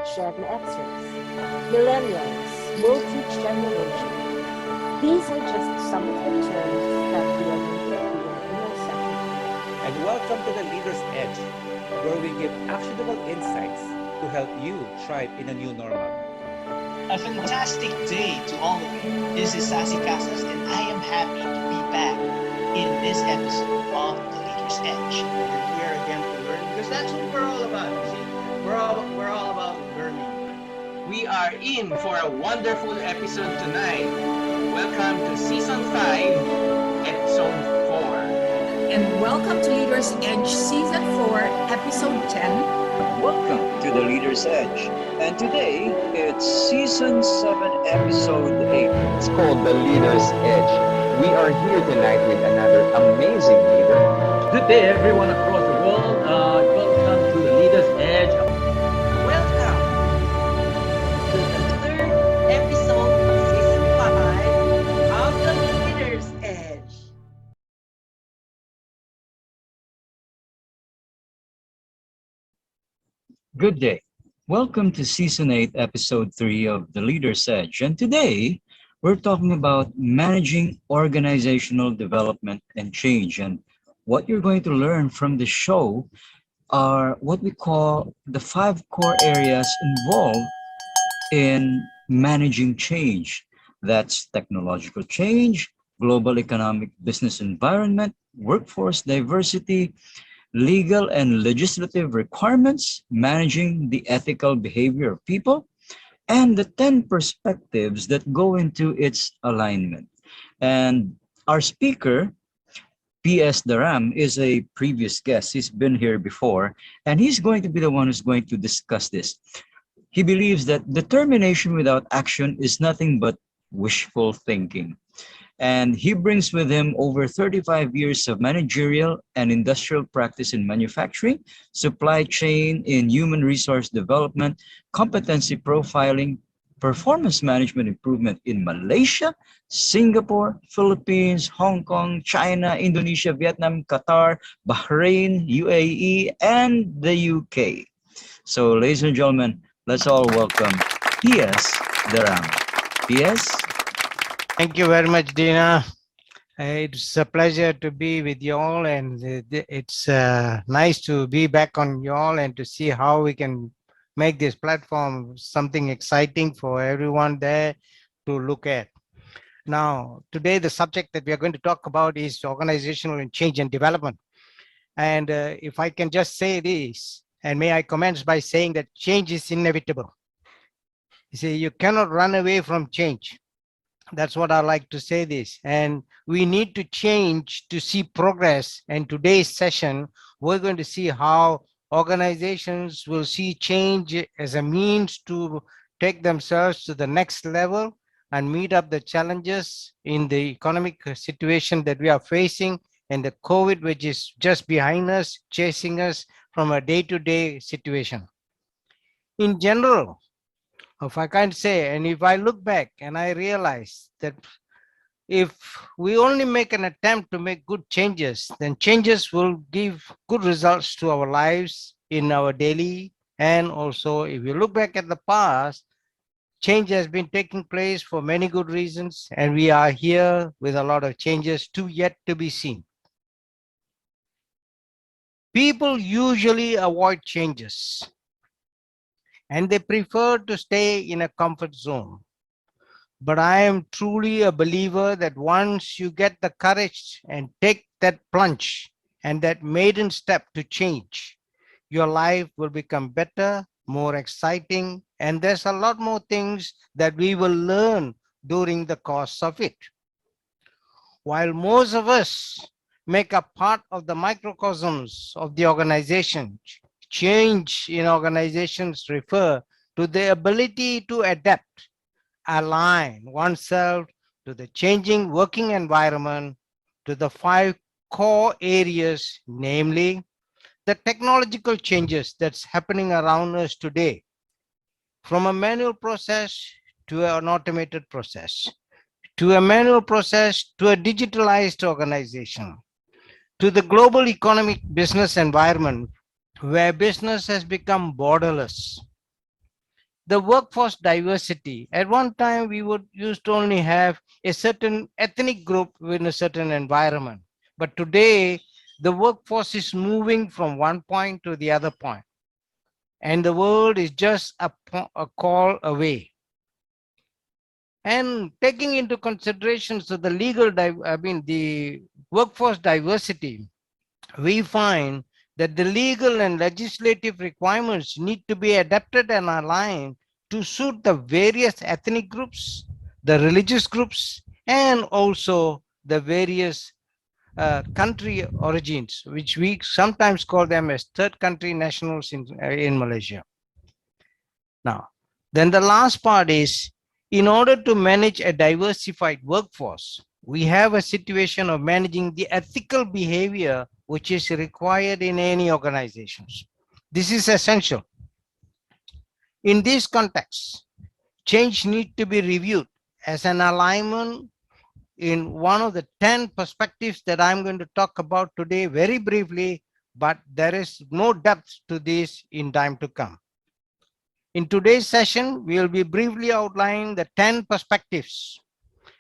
Gen Xers, Millennials, Multi-Generation. These are just some of the terms that we are going to hear in our session today. And welcome to the Leader's Edge, where we give actionable insights to help you thrive in a new normal. A fantastic day to all of you. This is Sassy Casas, and I am happy to be back in this episode of The Leader's Edge. We're here again to learn because that's what we're all about. You see, we're all about learning. We are in for a wonderful episode tonight. Welcome to Season 5, Episode 4. And welcome to Leader's Edge Season 4, Episode 10. Welcome to the Leader's Edge. And today, it's Season 7, Episode 8. It's called the Leader's Edge. We are here tonight with another amazing leader. Good day, everyone across the world. Welcome to the Leader's Edge. Welcome to the third episode of Season 5 of the Leader's Edge. Good day. Welcome to Season 8, Episode 3 of The Leader's Edge. And today, we're talking about managing organizational development and change. And what you're going to learn from the show are what we call the 5 core areas involved in managing change. That's technological change, global economic business environment, workforce diversity, legal and legislative requirements, managing the ethical behavior of people, and the 10 perspectives that go into its alignment. And our speaker, PS Daram, is a previous guest. He's been here before, and he's going to be the one who's going to discuss this. He believes that determination without action is nothing but wishful thinking. And he brings with him over 35 years of managerial and industrial practice in manufacturing, supply chain, in human resource development, competency profiling, performance management improvement in Malaysia, Singapore, Philippines, Hong Kong, China, Indonesia, Vietnam, Qatar, Bahrain, UAE, and the UK. So, ladies and gentlemen, let's all welcome PS Daram. PS? Thank you very much, Dina. It's a pleasure to be with you all, and it's nice to be back on you all and to see how we can make this platform something exciting for everyone there to look at. Now, today the subject that we are going to talk about is organizational and change and development. And if I can just say this, and may I commence by saying that change is inevitable. You see, you cannot run away from change. That's what I like to say this. And we need to change to see progress. And today's session, we're going to see how organizations will see change as a means to take themselves to the next level and meet up the challenges in the economic situation that we are facing, and the COVID, which is just behind us, chasing us from a day-to-day situation. In general, if I can't say, and if I look back and I realize that if we only make an attempt to make good changes, then changes will give good results to our lives in our daily. And also, if you look back at the past, change has been taking place for many good reasons, and we are here with a lot of changes yet to be seen. People usually avoid changes, and they prefer to stay in a comfort zone. But I am truly a believer that once you get the courage and take that plunge and that maiden step to change, your life will become better, more exciting, and there's a lot more things that we will learn during the course of it. While most of us make a part of the microcosms of the organization, change in organizations refer to the ability to adapt, align oneself to the changing working environment, to the 5 core areas, namely the technological changes that's happening around us today, from a manual process to an automated process, to a manual process to a digitalized organization, to the global economic business environment where business has become borderless. the workforce diversity. At one time, we would used to only have a certain ethnic group within a certain environment. But today, the workforce is moving from one point to the other point, and the world is just a call away. And taking into consideration so the the workforce diversity, we find that the legal and legislative requirements need to be adapted and aligned to suit the various ethnic groups, the religious groups, and also the various country origins, which we sometimes call them as third country nationals in Malaysia. Now, then the last part is, in order to manage a diversified workforce, we have a situation of managing the ethical behavior which is required in any organizations. This is essential. In this context, change needs to be reviewed as an alignment in one of the 10 perspectives that I'm going to talk about today very briefly, but there is no depth to this in time to come. In today's session, we will be briefly outlining the 10 perspectives,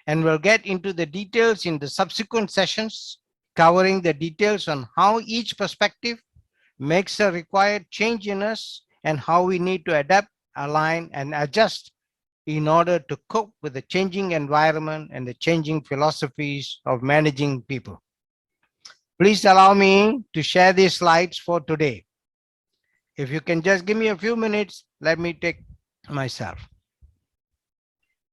and we'll get into the details in the subsequent sessions, covering the details on how each perspective makes a required change in us and how we need to adapt, align, and adjust in order to cope with the changing environment and the changing philosophies of managing people. Please allow me to share these slides for today. If you can just give me a few minutes, let me take myself.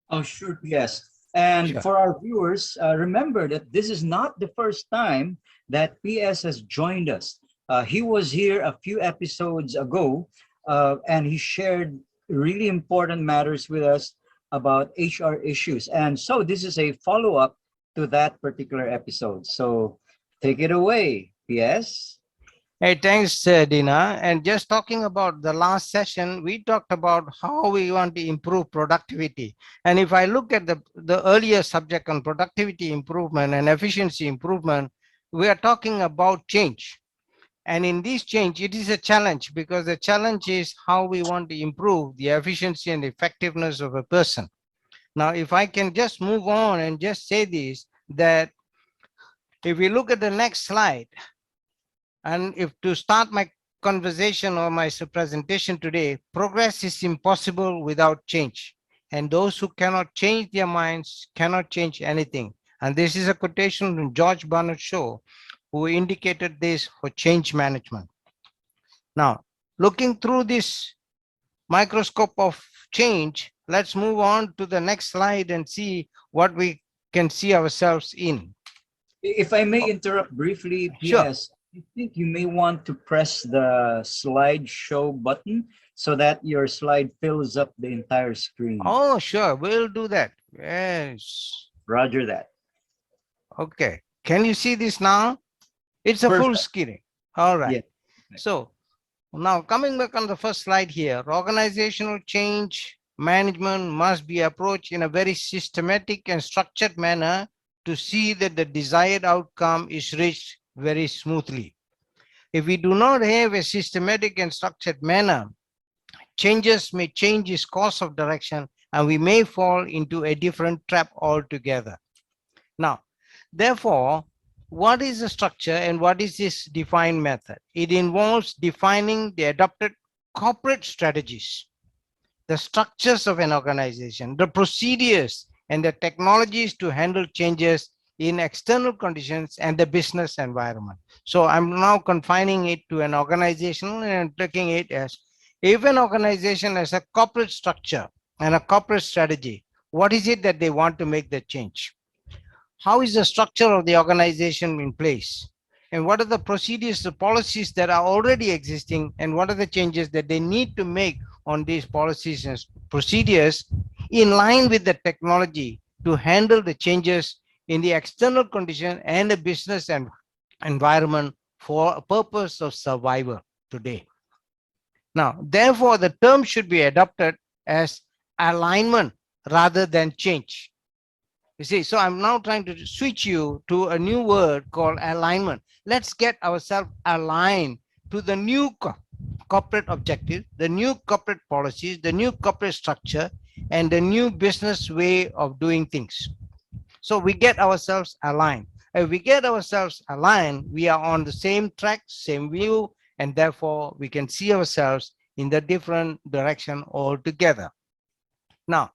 Oh, sure. Yes. And Sure. for our viewers, remember that this is not the first time that PS has joined us. He was here a few episodes ago, and he shared really important matters with us about HR issues. And so this is a follow-up to that particular episode. So take it away, PS. Hey, thanks, Dina. And just talking about the last session, we talked about how we want to improve productivity. And if I look at the earlier subject on productivity improvement and efficiency improvement, we are talking about change. And in this change, it is a challenge because the challenge is how we want to improve the efficiency and effectiveness of a person. Now, if I can just move on and just say this, that if we look at the next slide, and if to start my conversation or my presentation today, progress is impossible without change. And those who cannot change their minds cannot change anything. And this is a quotation from George Bernard Shaw, who indicated this for change management. Now, looking through this microscope of change, let's move on to the next slide and see what we can see ourselves in. If I may interrupt briefly, Sure. PS, I think you may want to press the slideshow button so that your slide fills up the entire screen. Oh, sure, we'll do that. Yes. Roger that. Okay. Can you see this now? It's a full Perfect. screen. All right. Yeah. So now coming back on the first slide here, organizational change management must be approached in a very systematic and structured manner to see that the desired outcome is reached very smoothly. If we do not have a systematic and structured manner, changes may change its course of direction and we may fall into a different trap altogether. Now, therefore, what is the structure and what is this defined method? It involves defining the adopted corporate strategies, the structures of an organization, the procedures and the technologies to handle changes in external conditions and the business environment. So I'm now confining it to an organization and taking it as, if an organization has a corporate structure and a corporate strategy, what is it that they want to make the change? How is the structure of the organization in place? And what are the procedures, the policies that are already existing, and what are the changes that they need to make on these policies and procedures in line with the technology to handle the changes in the external condition and the business and environment for a purpose of survival today. Now, therefore, the term should be adopted as alignment rather than change. You see, so I'm now trying to switch you to a new word called alignment. Let's get ourselves aligned to the new corporate objectives, the new corporate policies, the new corporate structure, and the new business way of doing things. So we get ourselves aligned. If we get ourselves aligned, we are on the same track, same view, and therefore we can see ourselves in the different direction altogether. Now,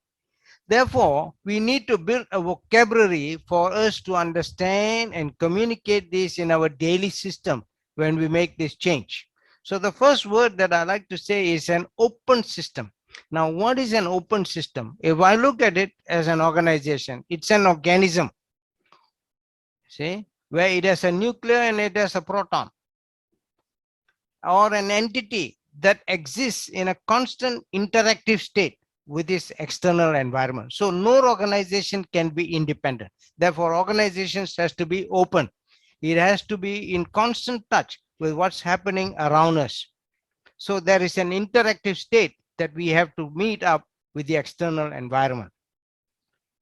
therefore, we need to build a vocabulary for us to understand and communicate this in our daily system when we make this change. So the first word that I like to say is an open system. Now, what is an open system? If I look at it as an organization, it's an organism, see, where it has a nucleus and it has a proton, or an entity that exists in a constant interactive state with its external environment. So no organization can be independent. Therefore, organizations has to be open. It has to be in constant touch with what's happening around us. So there is an interactive state that we have to meet up with the external environment.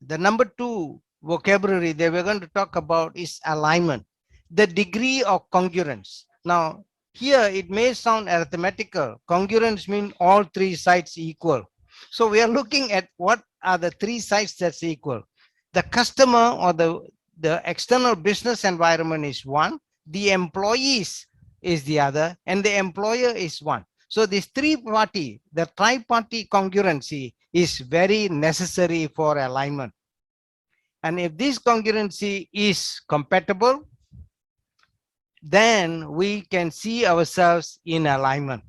The number two vocabulary that we're going to talk about is alignment, the degree of congruence. Now, here it may sound arithmetical. Congruence means all three sides equal. So we are looking at what are the three sides that's equal. The customer or the external business environment is one, the employees is the other, and the employer is one. So this three-party, the tri-party congruency is very necessary for alignment. And if this congruency is compatible, then we can see ourselves in alignment.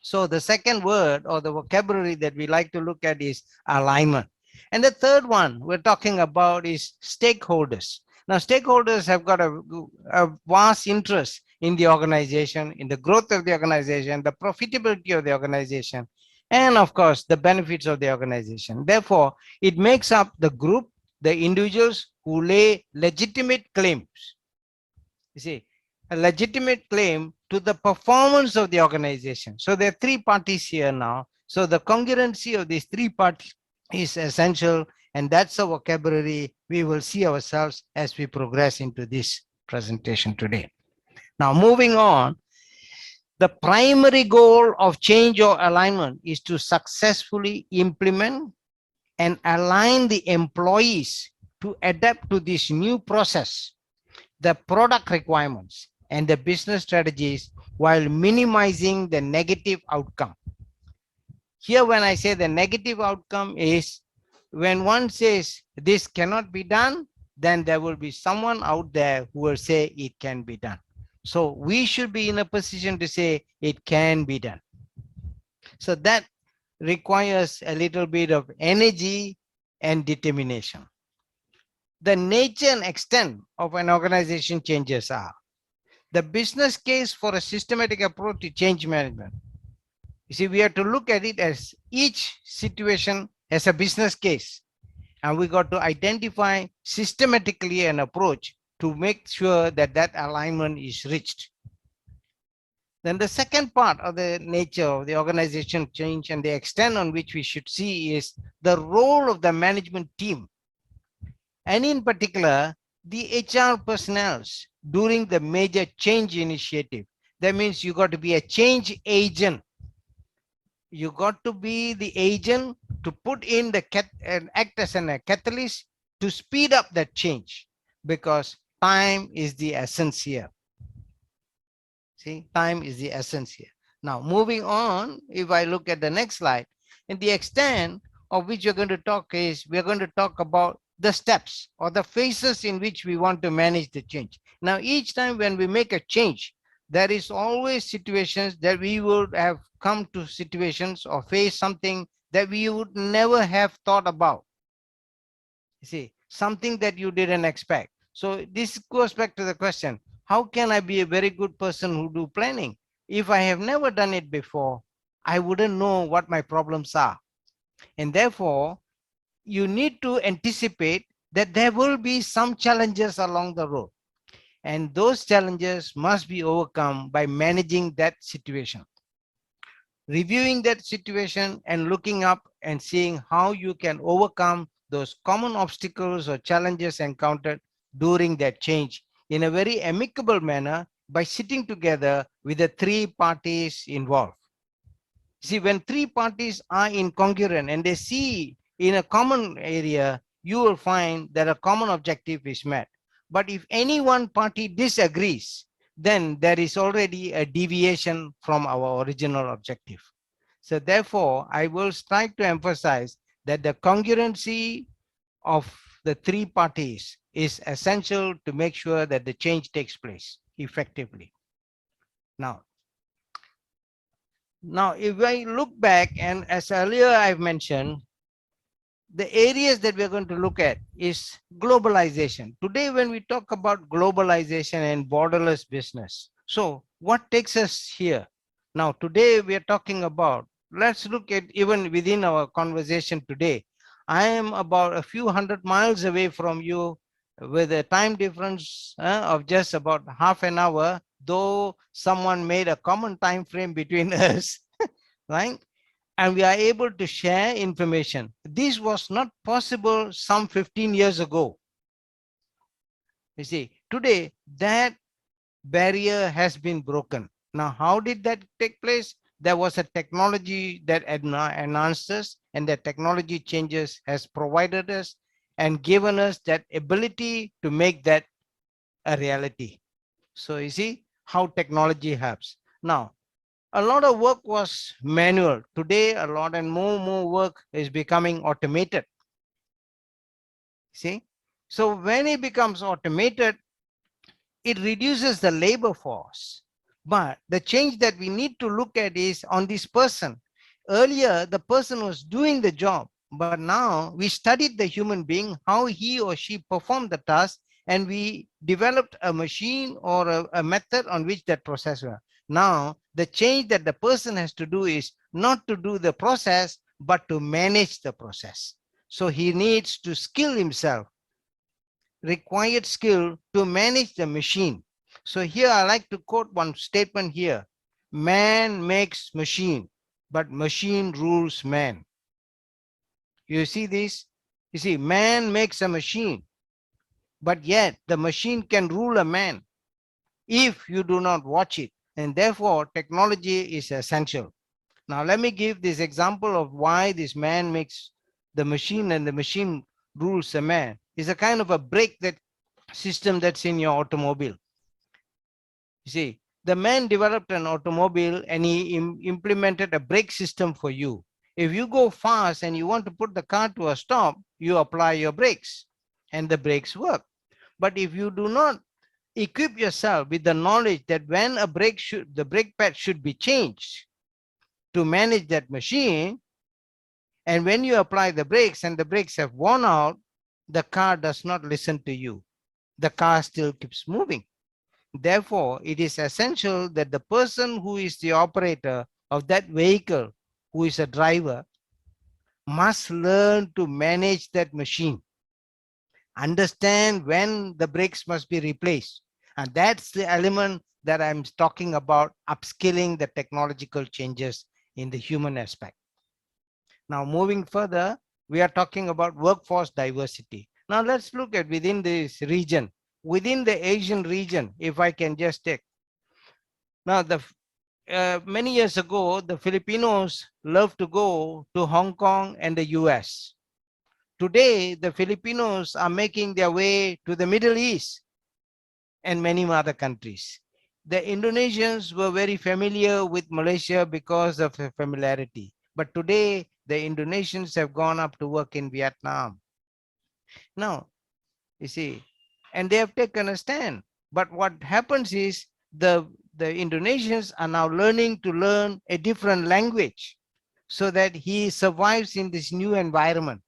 So the second word or the vocabulary that we like to look at is alignment. And the third one we're talking about is stakeholders. Now, stakeholders have got a vast interest in the organization, in the growth of the organization, the profitability of the organization, and of course, the benefits of the organization. Therefore, it makes up the group, the individuals who lay legitimate claims. You see, a legitimate claim to the performance of the organization. So there are three parties here now. So the congruency of these three parties is essential, and that's a vocabulary we will see ourselves as we progress into this presentation today. Now, moving on, the primary goal of change or alignment is to successfully implement and align the employees to adapt to this new process, the product requirements, and the business strategies while minimizing the negative outcome. Here, when I say the negative outcome is when one says this cannot be done, then there will be someone out there who will say it can be done. So we should be in a position to say it can be done. So that requires a little bit of energy and determination. The nature and extent of an organization changes are the business case for a systematic approach to change management. You see, we have to look at it as each situation as a business case, and we got to identify systematically an approach to make sure that that alignment is reached. Then the second part of the nature of the organization change and the extent on which we should see is the role of the management team, and in particular, the HR personnel during the major change initiative. That means you got to be a change agent. You got to be the agent to put in the and act as a catalyst to speed up that change, because time is the essence here. See, time is the essence here. Now, moving on, if I look at the next slide, and the extent of which we're going to talk is, we're going to talk about the steps or the phases in which we want to manage the change. Now, each time when we make a change, there is always situations that we would have come to situations or face something that we would never have thought about. You see, something that you didn't expect. So this goes back to the question, how can I be a very good person who do planning? If I have never done it before, I wouldn't know what my problems are. And therefore, you need to anticipate that there will be some challenges along the road. And those challenges must be overcome by managing that situation. Reviewing that situation and looking up and seeing how you can overcome those common obstacles or challenges encountered during that change in a very amicable manner by sitting together with the three parties involved. See, when three parties are incongruent and they see in a common area, you will find that a common objective is met. But if any one party disagrees, then there is already a deviation from our original objective. So therefore, I will try to emphasize that the congruency of the three parties is essential to make sure that the change takes place effectively. Now, if I look back, and as earlier I've mentioned, the areas that we're going to look at is globalization. Today, when we talk about globalization and borderless business, so what takes us here? Now, today we are talking about, let's look at even within our conversation today. I am about a few hundred miles away from you with a time difference of just about half an hour, though someone made a common time frame between us, right? And we are able to share information. This was not possible some 15 years ago. You see, today that barrier has been broken. Now, how did that take place? There was a technology that enhanced us, and the technology changes has provided us and given us that ability to make that a reality. So you see how technology helps. Now, a lot of work was manual. Today, a lot and more work is becoming automated. See? So when it becomes automated, it reduces the labor force. But the change that we need to look at is on this person. Earlier, the person was doing the job, but now we studied the human being, how he or she performed the task, and we developed a machine or a method on which that process works. Now, the change that the person has to do is not to do the process, but to manage the process. So he needs to skill himself, required skill to manage the machine. So here I like to quote one statement here. Man makes machine, but machine rules man. You see this? You see, man makes a machine, but yet the machine can rule a man if you do not watch it. And therefore, technology is essential. Now, let me give this example of why this man makes the machine and the machine rules a man. It's a kind of a brake that system that's in your automobile. You see, the man developed an automobile and he implemented a brake system for you. If you go fast and you want to put the car to a stop, you apply your brakes and the brakes work. But if you do not equip yourself with the knowledge that when the brake pad should be changed to manage that machine, and when you apply the brakes and the brakes have worn out, the car does not listen to you. The car still keeps moving. Therefore, it is essential that the person who is the operator of that vehicle, who is a driver, must learn to manage that machine, understand when the brakes must be replaced. And that's the element that I'm talking about, upskilling the technological changes in the human aspect. Now, moving further, we are talking about workforce diversity. Now, let's look at within this region, within the Asian region, if I can just take. Now, many years ago, the Filipinos loved to go to Hong Kong and the US. Today, the Filipinos are making their way to the Middle East and many other countries. The Indonesians were very familiar with Malaysia because of the familiarity. But today, the Indonesians have gone up to work in Vietnam. Now, you see, and they have taken a stand. But what happens is the Indonesians are now learning to learn a different language so that he survives in this new environment.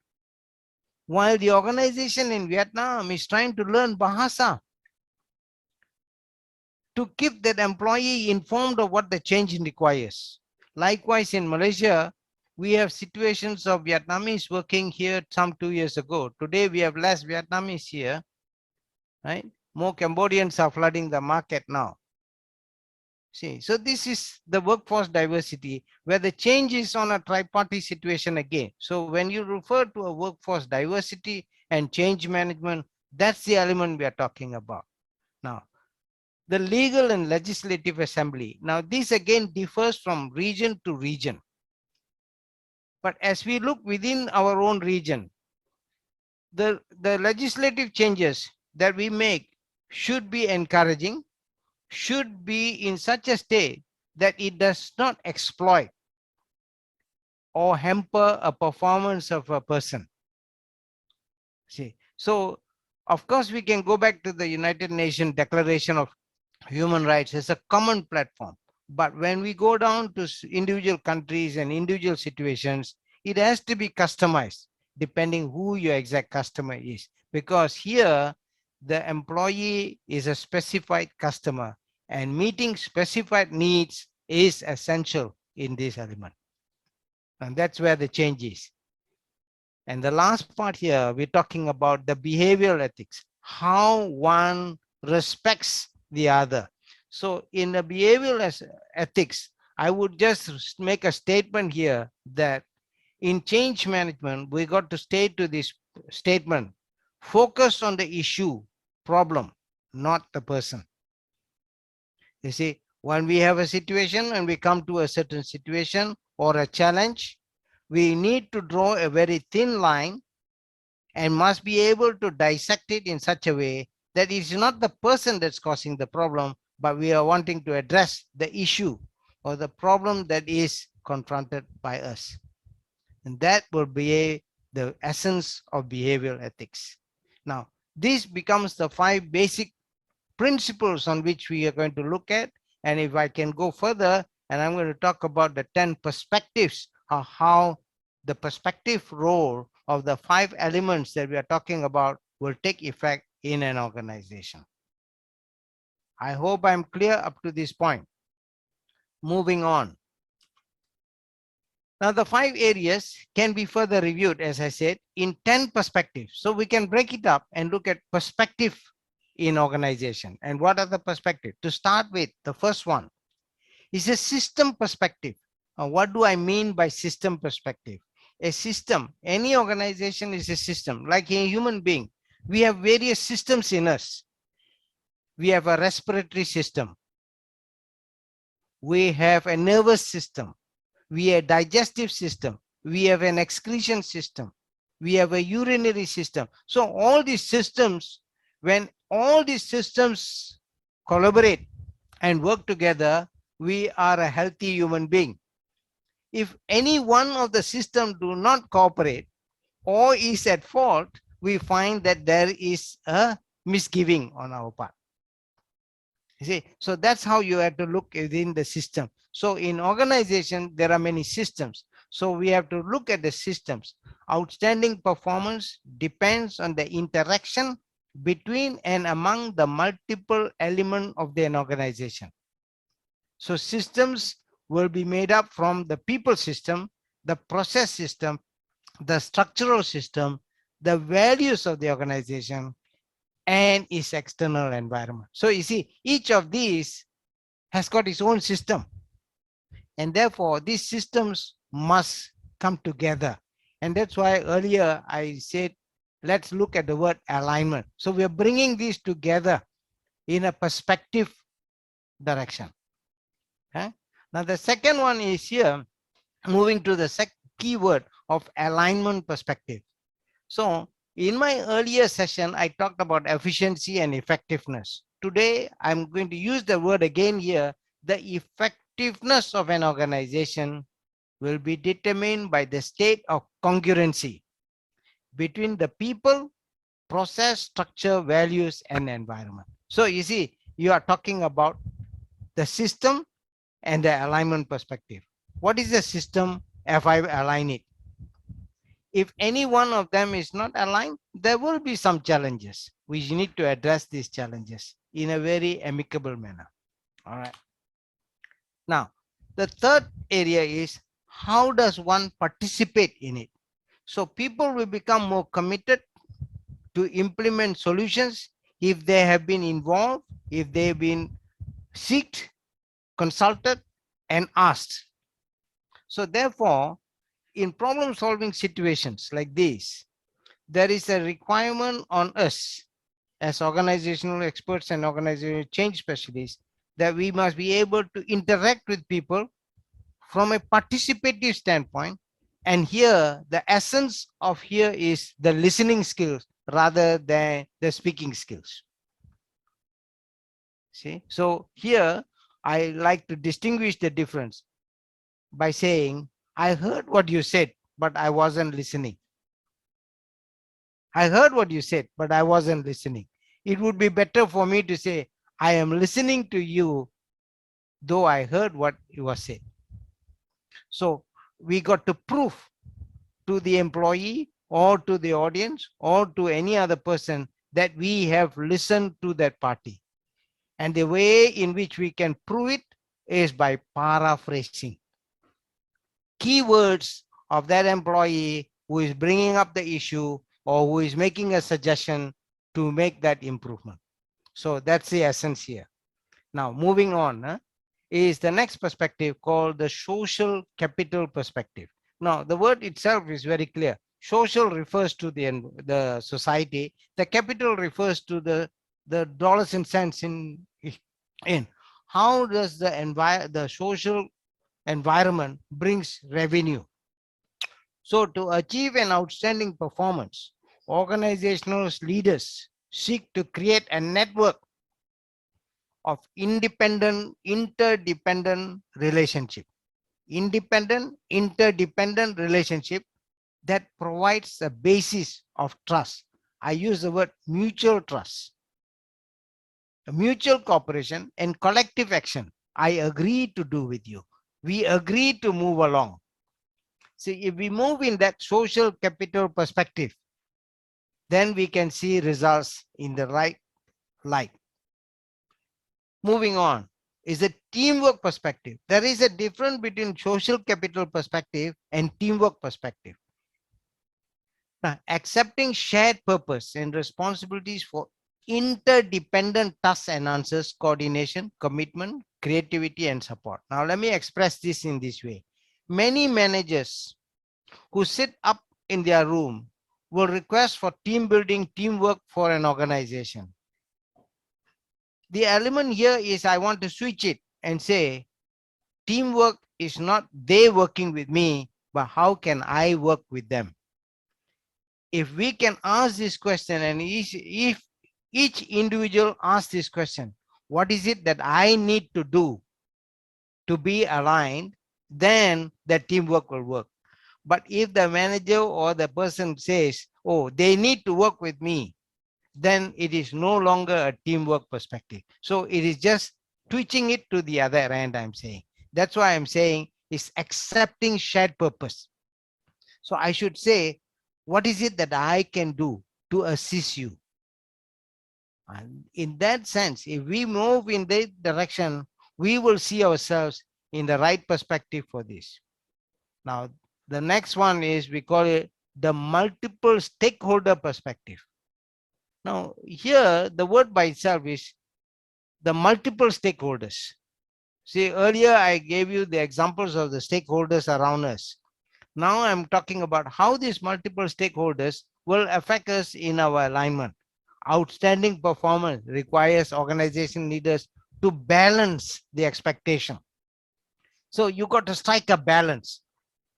While the organization in Vietnam is trying to learn Bahasa to keep that employee informed of what the change requires. Likewise, in Malaysia, we have situations of Vietnamese working here some 2 years ago. Today, we have less Vietnamese here, right? More Cambodians are flooding the market now. See, so this is the workforce diversity where the change is on a tripartite situation again. So when you refer to a workforce diversity and change management, that's the element we are talking about. Now, the legal and legislative assembly. Now, this again differs from region to region. But as we look within our own region, the legislative changes that we make should be encouraging, should be in such a state that it does not exploit or hamper a performance of a person. See, so of course we can go back to the United Nations Declaration of Human Rights as a common platform. But when we go down to individual countries and individual situations, it has to be customized depending who your exact customer is. Because here, the employee is a specified customer and meeting specified needs is essential in this element. And that's where the change is. And the last part here, we're talking about the behavioral ethics, how one respects the other. So in the behavioral ethics, I would just make a statement here that in change management, we got to stay to this statement, focus on the issue, problem, not the person. You see, when we have a situation and we come to a certain situation or a challenge, we need to draw a very thin line and must be able to dissect it in such a way that it's not the person that's causing the problem, but we are wanting to address the issue or the problem that is confronted by us. And that will be the essence of behavioral ethics. Now, this becomes the 5 basic principles on which we are going to look at. And if I can go further, and I'm going to talk about the 10 perspectives of how the perspective role of the 5 elements that we are talking about will take effect in an organization. I hope I'm clear up to this point. Moving on. Now, the 5 areas can be further reviewed, as I said, in 10 perspectives. So we can break it up and look at perspective in organization. And what are the perspectives? To start with, the first one is a system perspective. What do I mean by system perspective? A system, any organization is a system. Like a human being, we have various systems in us. We have a respiratory system. We have a nervous system. We have a digestive system. We have an excretion system. We have a urinary system. So all these systems, when all these systems collaborate and work together, we are a healthy human being. If any one of the systems do not cooperate or is at fault, we find that there is a misgiving on our part. You see, so that's how you have to look within the system. So in organization, there are many systems. So we have to look at the systems. Outstanding performance depends on the interaction between and among the multiple elements of an organization. So systems will be made up from the people system, the process system, the structural system, the values of the organization, and its external environment. So you see, each of these has got its own system. And therefore, these systems must come together. And that's why earlier I said, let's look at the word alignment. So we're bringing these together in a perspective direction. Okay? Now, the second one is here, moving to the key word of alignment perspective. So in my earlier session, I talked about efficiency and effectiveness. Today, I'm going to use the word again here. The effectiveness of an organization will be determined by the state of congruency between the people, process, structure, values, and environment. So you see, you are talking about the system and the alignment perspective. What is the system if I align it? If any one of them is not aligned, there will be some challenges. We need to address these challenges in a very amicable manner. All right. Now, the third area is how does one participate in it? So people will become more committed to implement solutions if they have been involved, if they've been sought, consulted, and asked. So therefore, in problem solving situations like this, there is a requirement on us as organizational experts and organizational change specialists, that we must be able to interact with people from a participative standpoint. And here, the essence of here is the listening skills rather than the speaking skills. See, so here I like to distinguish the difference by saying, I heard what you said, but I wasn't listening. I heard what you said, but I wasn't listening. It would be better for me to say, I am listening to you, though I heard what you were said. So we got to prove to the employee or to the audience or to any other person that we have listened to that party. And the way in which we can prove it is by paraphrasing keywords of that employee who is bringing up the issue or who is making a suggestion to make that improvement. So that's the essence here. Now, moving on is the next perspective called the social capital perspective. Now, the word itself is very clear. Social refers to the society. The capital refers to the dollars and cents in. How does the social environment brings revenue? So to achieve an outstanding performance, organizational leaders seek to create a network of independent, interdependent relationship. Independent, interdependent relationship that provides a basis of trust. I use the word mutual trust, mutual cooperation and collective action. I agree to do with you. We agree to move along. See, if we move in that social capital perspective, then we can see results in the right light. Moving on is a teamwork perspective. There is a difference between social capital perspective and teamwork perspective. Now, accepting shared purpose and responsibilities for interdependent tasks enhances coordination, commitment, creativity, and support. Now, let me express this in this way. Many managers who sit up in their room will request for team building, teamwork for an organization. The element here is I want to switch it and say, teamwork is not they working with me, but how can I work with them? If we can ask this question, and if each individual asks this question, what is it that I need to do to be aligned, then the teamwork will work. But if the manager or the person says, oh, they need to work with me, then it is no longer a teamwork perspective. So it is just twitching it to the other end, I'm saying. That's why I'm saying is accepting shared purpose. So I should say, what is it that I can do to assist you? And in that sense, if we move in that direction, we will see ourselves in the right perspective for this. Now, the next one is we call it the multiple stakeholder perspective. Now, here the word by itself is the multiple stakeholders. See, earlier I gave you the examples of the stakeholders around us. Now I'm talking about how these multiple stakeholders will affect us in our alignment. Outstanding performance requires organization leaders to balance the expectation. So you got to strike a balance.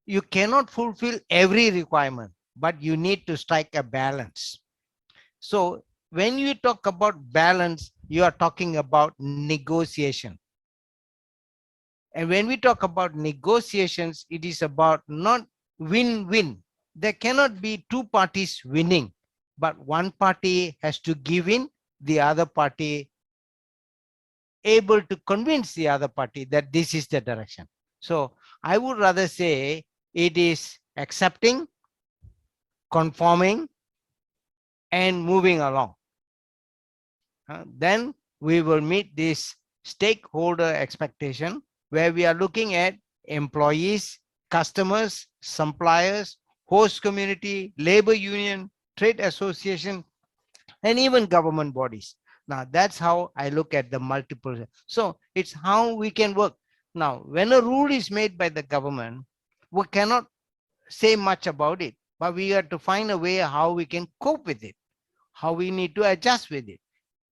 You cannot fulfill every requirement, but you need to strike a balance. So when you talk about balance, you are talking about negotiation. And when we talk about negotiations, it is about not win-win. There cannot be two parties winning, but one party has to give in, the other party able to convince the other party that this is the direction. So I would rather say it is accepting, conforming, and moving along. Then we will meet this stakeholder expectation where we are looking at employees, customers, suppliers, host community, labor union, trade association, and even government bodies. Now that's how I look at the multiple. So it's how we can work. Now, when a rule is made by the government, we cannot say much about it, but we have to find a way how we can cope with it. how we need to adjust with it.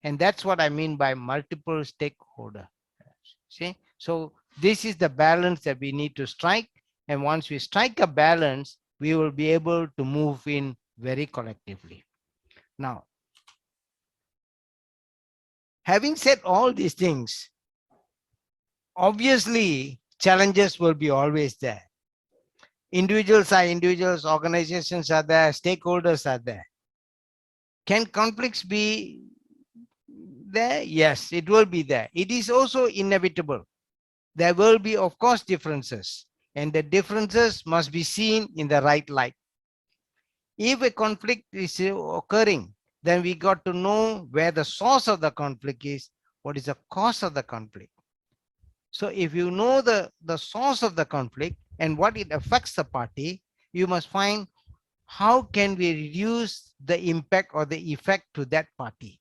And that's what I mean by multiple stakeholder. See, so this is the balance that we need to strike. And once we strike a balance, we will be able to move in very collectively. Now, having said all these things, obviously challenges will be always there. Individuals are individuals, organizations are there, stakeholders are there. Can conflicts be there? Yes, it will be there. It is also inevitable. There will be, of course, differences, and the differences must be seen in the right light. If a conflict is occurring, then we got to know where the source of the conflict is, what is the cause of the conflict. So if you know the source of the conflict and what it affects the party, you must find how can we reduce the impact or the effect to that party.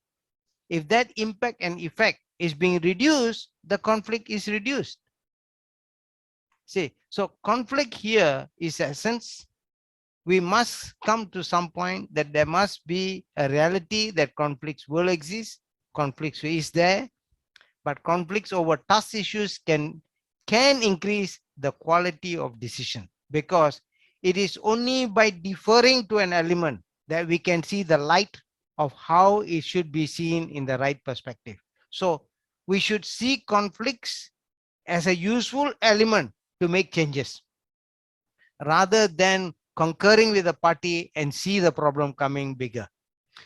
If that impact and effect is being reduced, the conflict is reduced. See, so conflict here is essence. We must come to some point that there must be a reality that conflicts will exist. Conflicts is there, but conflicts over tough issues can increase the quality of decision, because it is only by deferring to an element that we can see the light of how it should be seen in the right perspective. So we should see conflicts as a useful element to make changes, rather than concurring with the party and see the problem coming bigger.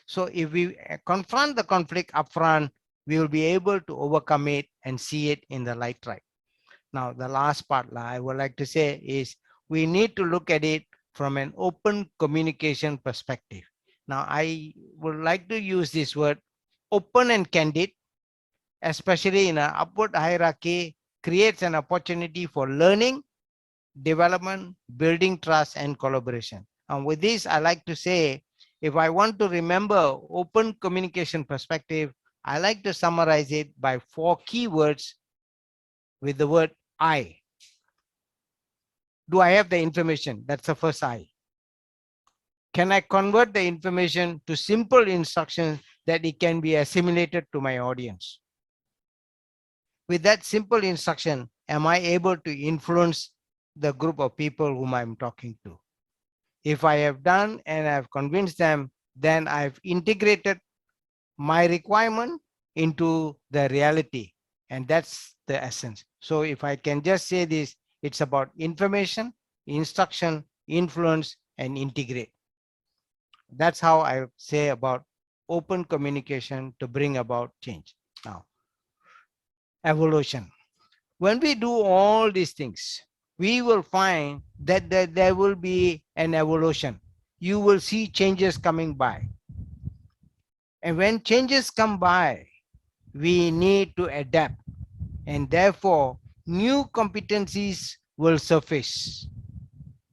So if we confront the conflict upfront, we will be able to overcome it and see it in the light right. Now, the last part I would like to say is we need to look at it from an open communication perspective. Now, I would like to use this word open and candid, especially in an upward hierarchy, creates an opportunity for learning, development, building trust, and collaboration. And with this, I like to say, if I want to remember open communication perspective, I like to summarize it by 4 keywords with the word I. Do I have the information? That's the first I. Can I convert the information to simple instructions that it can be assimilated to my audience? With that simple instruction, am I able to influence the group of people whom I'm talking to? If I have done and I've convinced them, then I've integrated my requirement into the reality. And that's the essence. So if I can just say this, it's about information, instruction, influence, and integrate. That's how I say about open communication to bring about change. Now, evolution. When we do all these things, we will find that there will be an evolution. You will see changes coming by. And when changes come by, we need to adapt. And therefore, new competencies will surface.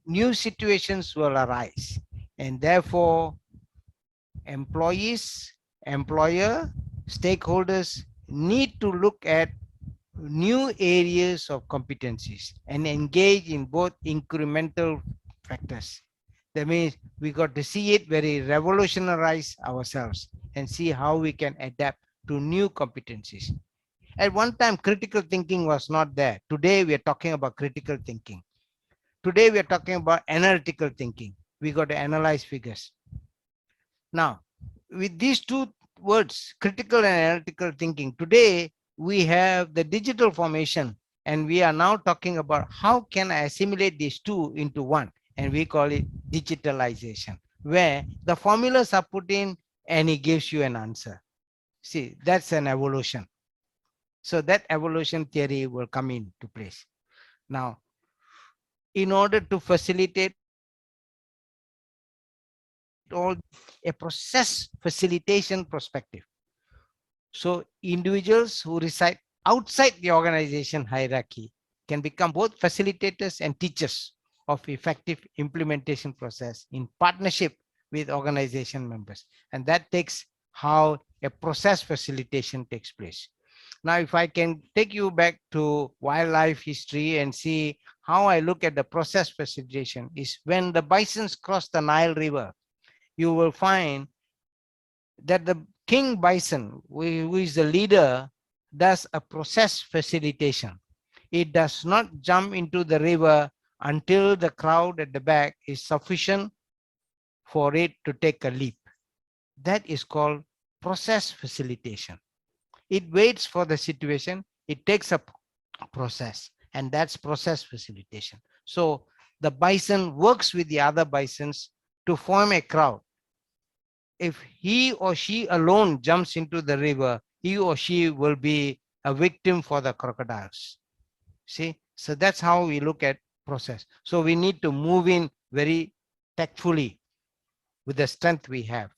New situations will arise. And therefore, employees, employer, stakeholders need to look at new areas of competencies and engage in both incremental factors. That means we got to see it very revolutionize ourselves and see how we can adapt to new competencies. At one time, critical thinking was not there. Today, we are talking about critical thinking. Today, we are talking about analytical thinking. We got to analyze figures. Now, with these two words, critical and analytical thinking, today we have the digital formation, and we are now talking about how can I assimilate these two into one, and we call it digitalization, where the formulas are put in and it gives you an answer. See, that's an evolution. So that evolution theory will come into place. Now, in order to facilitate all a process facilitation perspective. So individuals who reside outside the organization hierarchy can become both facilitators and teachers of effective implementation process in partnership with organization members. And that takes how a process facilitation takes place. Now, if I can take you back to wildlife history and see how I look at the process facilitation is when the bisons cross the Nile River, you will find that the king bison, who is the leader, does a process facilitation. It does not jump into the river until the crowd at the back is sufficient for it to take a leap. That is called process facilitation. It waits for the situation, it takes a process, and that's process facilitation. So the bison works with the other bisons to form a crowd. If he or she alone jumps into the river, he or she will be a victim for the crocodiles. See, so that's how we look at process. So we need to move in very tactfully with the strength we have.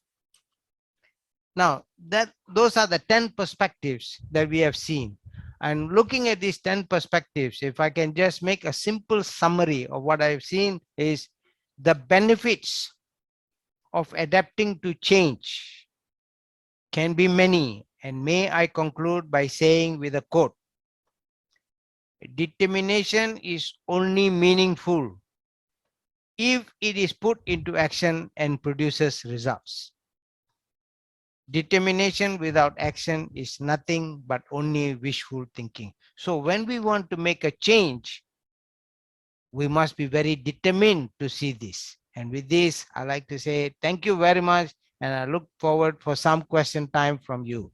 Now, that those are the 10 perspectives that we have seen. And looking at these 10 perspectives, if I can just make a simple summary of what I've seen, is the benefits of adapting to change can be many. And may I conclude by saying with a quote, determination is only meaningful if it is put into action and produces results. Determination without action is nothing but only wishful thinking. So when we want to make a change, we must be very determined to see this. And with this, I like to say thank you very much, and I look forward for some question time from you.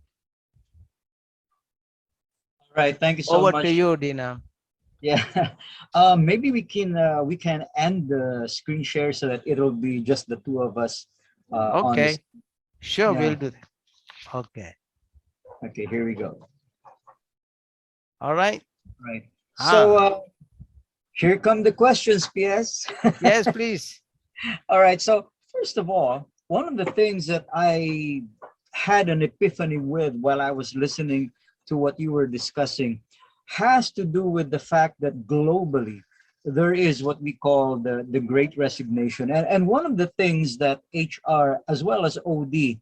All right, thank you so Over to much. you, Dina. Yeah, maybe we can end the screen share so that it'll be just the two of us on this. Okay, sure, Yeah. we'll do that. Okay, Okay, here we go. all right. Right. So here come the questions, PS. Yes, please. All right. So first of all, one of the things that I had an epiphany with while I was listening to what you were discussing has to do with the fact that globally there is what we call the great resignation. And one of the things that HR as well as OD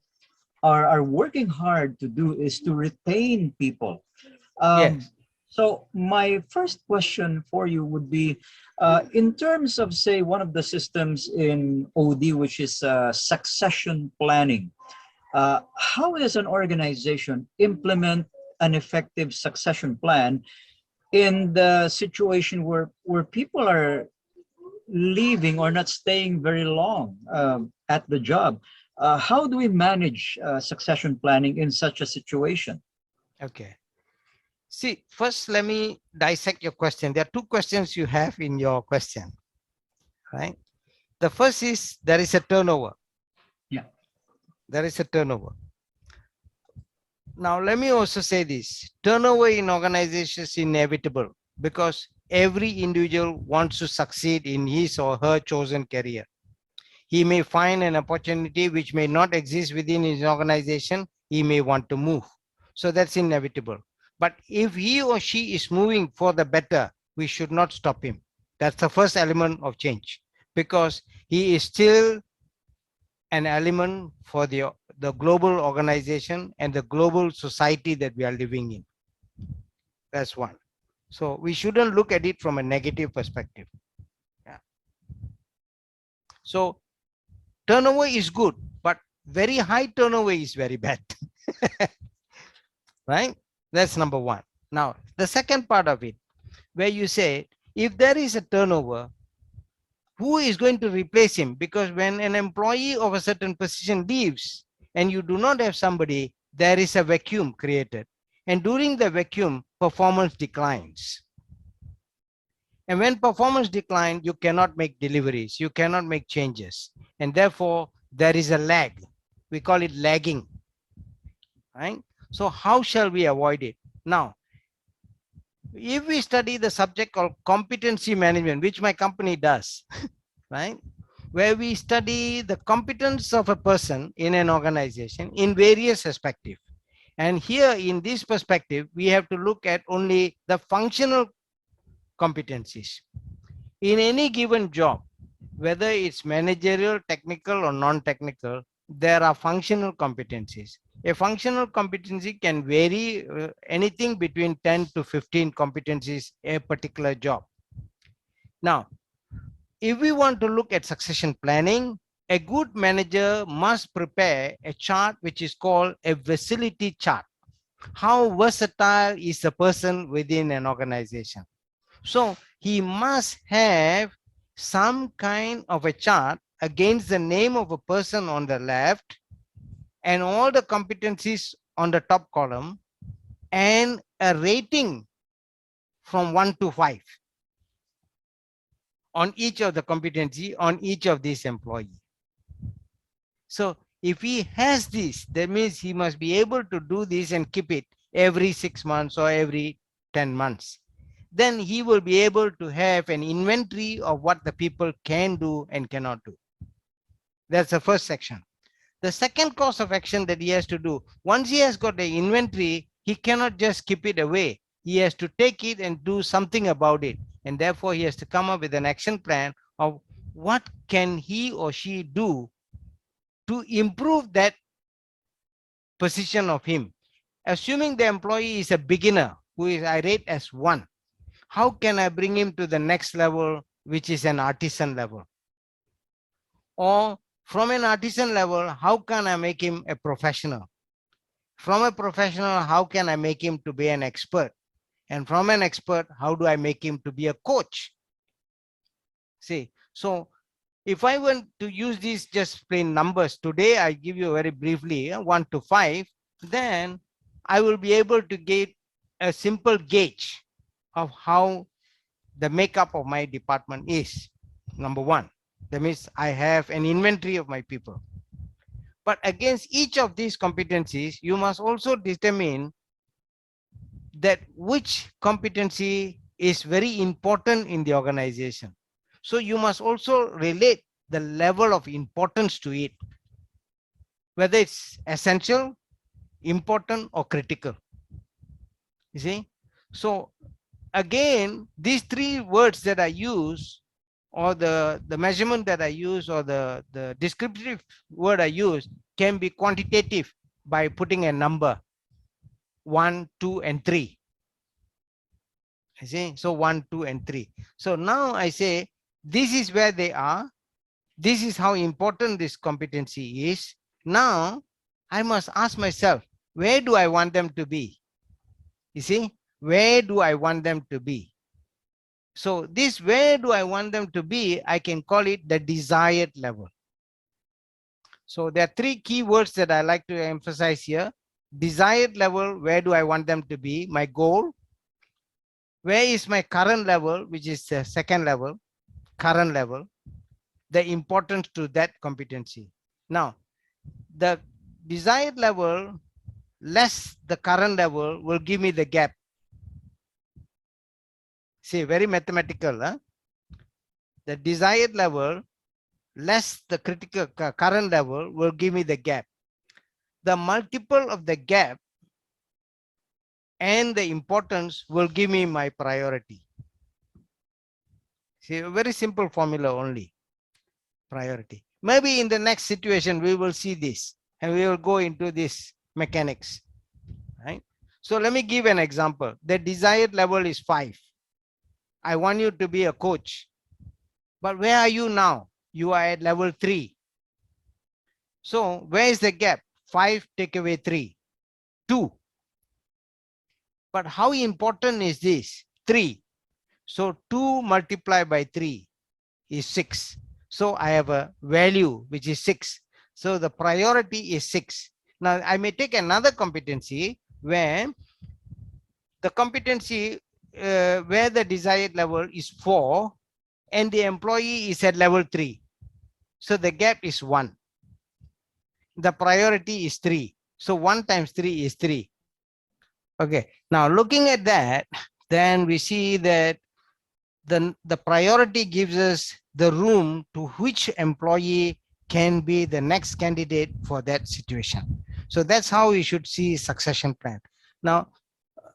are working hard to do is to retain people. Um, Yes. so my first question for you would be, in terms of, say, one of the systems in OD, which is succession planning, how does an organization implement an effective succession plan in the situation where people are leaving or not staying very long at the job? How do we manage succession planning in such a situation? Okay. See, first, let me dissect your question. There are two questions you have in your question, right? The first is there is a turnover. Yeah. There is a turnover. Now, let me also say this. Turnover in organizations is inevitable because every individual wants to succeed in his or her chosen career. He may find an opportunity which may not exist within his organization. He may want to move. So that's inevitable. But if he or she is moving for the better, we should not stop him. That's the first element of change because he is still an element for the global organization and the global society that we are living in. That's one. So we shouldn't look at it from a negative perspective. Yeah. So turnover is good, but very high turnover is very bad. Right? That's number one. Now, the second part of it, where you say, if there is a turnover, who is going to replace him? Because when an employee of a certain position leaves and you do not have somebody, there is a vacuum created. And during the vacuum, performance declines. And when performance declines, you cannot make deliveries, you cannot make changes. And therefore, there is a lag. We call it lagging. Right? So how shall we avoid it? Now, if we study the subject called competency management, which my company does, right? Where we study the competence of a person in an organization in various perspectives. And here in this perspective, we have to look at only the functional competencies. In any given job, whether it's managerial, technical, or non-technical, there are functional competencies. A functional competency can vary anything between 10 to 15 competencies a particular job. Now, if we want to look at succession planning, a good manager must prepare a chart which is called a versatility chart. How versatile is the person within an organization? So he must have some kind of a chart against the name of a person on the left and all the competencies on the top column and a rating from 1 to 5 on each of the competency on each of these employees. So if he has this, that means he must be able to do this and keep it every 6 months or every 10 months. Then he will be able to have an inventory of what the people can do and cannot do. That's the first section. The second course of action that he has to do, once he has got the inventory, he cannot just keep it away. He has to take it and do something about it. And therefore, he has to come up with an action plan of what can he or she do to improve that position of him. Assuming the employee is a beginner, who is I rate as 1, how can I bring him to the next level, which is an artisan level? Or from an artisan level, how can I make him a professional? From a professional, how can I make him to be an expert? And from an expert, how do I make him to be a coach? See, so if I want to use these just plain numbers, today I give you very briefly 1 to 5, then I will be able to get a simple gauge of how the makeup of my department is. Number 1, that means I have an inventory of my people. But against each of these competencies, you must also determine that which competency is very important in the organization. So you must also relate the level of importance to it, whether it's essential, important, or critical. You see? So again, these 3 words that I use, or the measurement that I use, or the descriptive word I use, can be quantitative by putting a number 1, 2, and 3. I see. So 1, 2, and 3. So now I say this is where they are. This is how important this competency is. Now I must ask myself, where do I want them to be? You see, where do I want them to be? So this where do I want them to be, I can call it the desired level. So there are 3 key words that I like to emphasize here. Desired level, where do I want them to be? My goal. Where is my current level, which is the second level, current level, the importance to that competency. Now, the desired level less the current level will give me the gap. See, very mathematical. Huh? The desired level less the critical current level will give me the gap. The multiple of the gap and the importance will give me my priority. See, a very simple formula only. Priority. Maybe in the next situation we will see this and we will go into this mechanics. Right? So let me give an example. The desired level is 5. I want you to be a coach. But where are you now? You are at level 3. So where is the gap? 5 take away 3. 2. But how important is this? 3. So 2 multiplied by 3 is 6. So I have a value which is 6. So the priority is 6. Now I may take another competency where the competency where the desired level is 4 and the employee is at level 3. So the gap is 1. The priority is 3. So 1 times 3 is 3. Okay. Now looking at that, then we see that the priority gives us the room to which employee can be the next candidate for that situation. So that's how we should see succession plan. Now,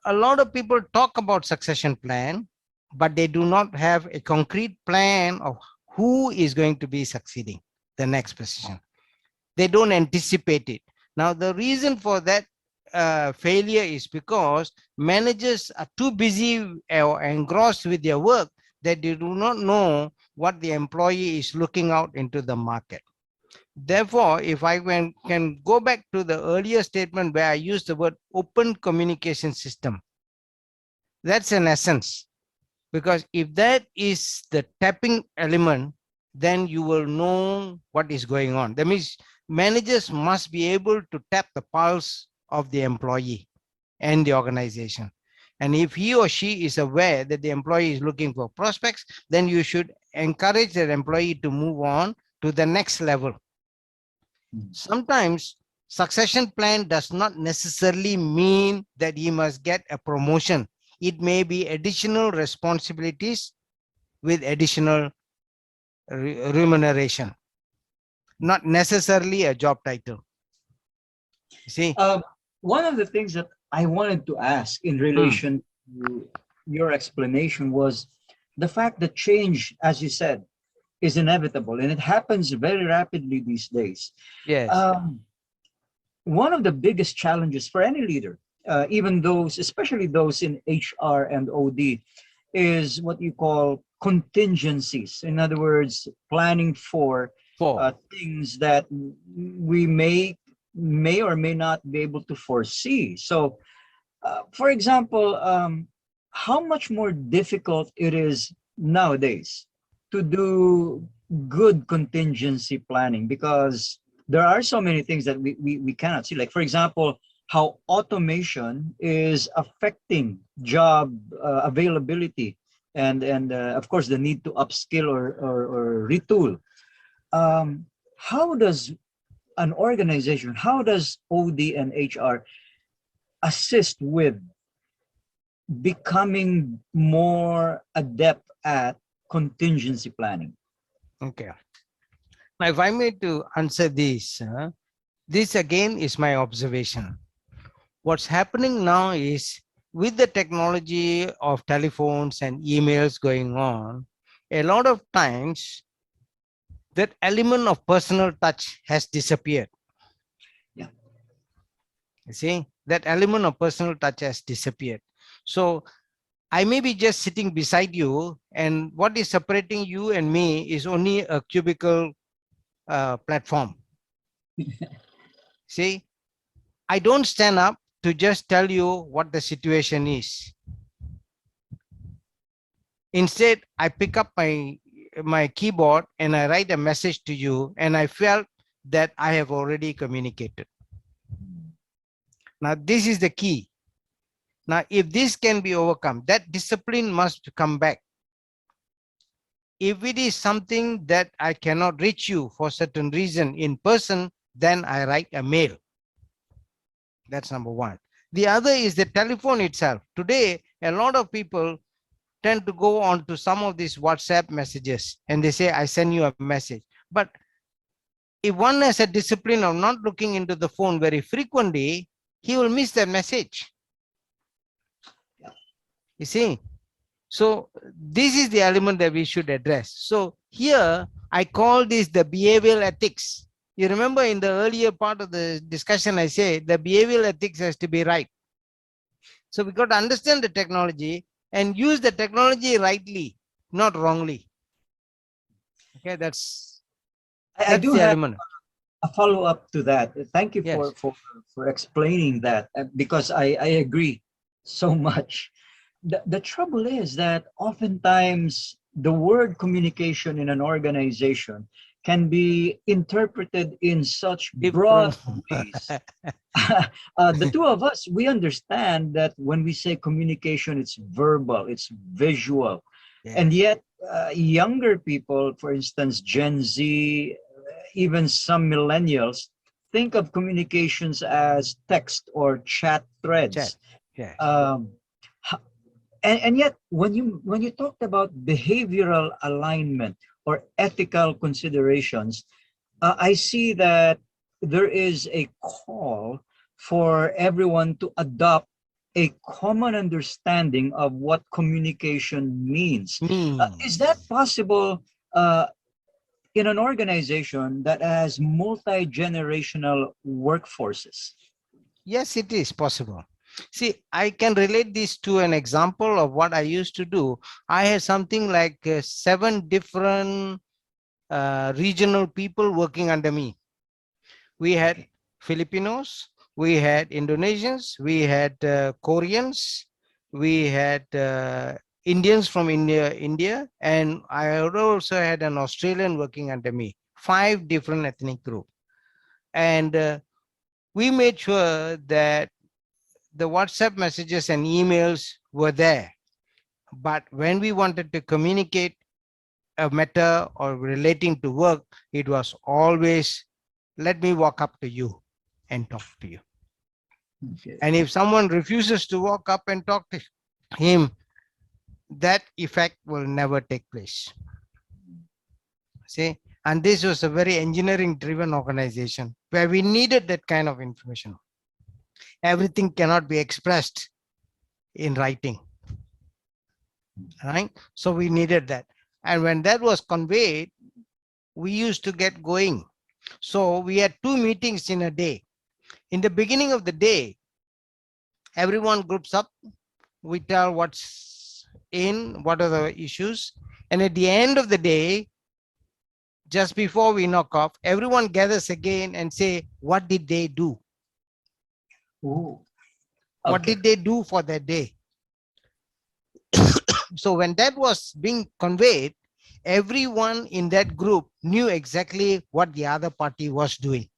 a lot of people talk about succession plan, but they do not have a concrete plan of who is going to be succeeding the next position. They don't anticipate it. Now, the reason for that failure is because managers are too busy or engrossed with their work that they do not know what the employee is looking out into the market. Therefore, if I can go back to the earlier statement where I used the word open communication system, that's an essence. Because if that is the tapping element, then you will know what is going on. That means managers must be able to tap the pulse of the employee and the organization. And if he or she is aware that the employee is looking for prospects, then you should encourage that employee to move on to the next level. Sometimes succession plan does not necessarily mean that he must get a promotion. It may be additional responsibilities with additional remuneration, not necessarily a job title. See? One of the things that I wanted to ask in relation to your explanation was the fact that change, as you said, is inevitable and it happens very rapidly these days. Yes. One of the biggest challenges for any leader, even those, especially those in HR and OD, is what you call contingencies. In other words, planning for things that we may or may not be able to foresee. So, for example, how much more difficult it is nowadays to do good contingency planning, because there are so many things that we cannot see. Like, for example, how automation is affecting job availability and of course the need to upskill or retool. How does an organization, how does OD and HR assist with becoming more adept at contingency planning? Okay. Now, if I may to answer this, this again is my observation. What's happening now is with the technology of telephones and emails going on, a lot of times that element of personal touch has disappeared. Yeah. You see, that element of personal touch has disappeared. So I may be just sitting beside you, and what is separating you and me is only a cubicle platform. See, I don't stand up to just tell you what the situation is. Instead, I pick up my keyboard and I write a message to you, and I felt that I have already communicated. Now, this is the key. Now, if this can be overcome, that discipline must come back. If it is something that I cannot reach you for certain reason in person, then I write a mail. That's number one. The other is the telephone itself. Today, a lot of people tend to go on to some of these WhatsApp messages and they say, I send you a message. But if one has a discipline of not looking into the phone very frequently, he will miss that message. You see? So this is the element that we should address. So here I call this the behavioral ethics. You remember in the earlier part of the discussion, I say the behavioral ethics has to be right. So we got to understand the technology and use the technology rightly, not wrongly. Okay, that's I do the have element. a follow up to that. Thank you Yes. for explaining that, because I agree so much. The trouble is that oftentimes the word communication in an organization can be interpreted in such broad ways. The two of us, we understand that when we say communication, it's verbal, it's visual. Yeah. And yet younger people, for instance, Gen Z, even some millennials, think of communications as text or chat threads. Yes. And yet when you talked about behavioral alignment or ethical considerations, I see that there is a call for everyone to adopt a common understanding of what communication means. Is that possible in an organization that has multi-generational workforces? Yes, it is possible. See, I can relate this to an example of what I used to do. I had something like 7 different regional people working under me. We had Filipinos, we had Indonesians, we had Koreans, we had Indians from India, and I also had an Australian working under me. 5 different ethnic groups, and we made sure that the WhatsApp messages and emails were there. But when we wanted to communicate a matter or relating to work, it was always, let me walk up to you and talk to you. Okay. And if someone refuses to walk up and talk to him, that effect will never take place. See, and this was a very engineering driven organization where we needed that kind of information. Everything cannot be expressed in writing, right? So we needed that. And when that was conveyed, we used to get going. So we had 2 meetings in a day. In the beginning of the day, everyone groups up, we tell what's in, what are the issues, and at the end of the day, just before we knock off, everyone gathers again and say, what did they do? Ooh. What Okay. did they do for that day? So when that was being conveyed, everyone in that group knew exactly what the other party was doing.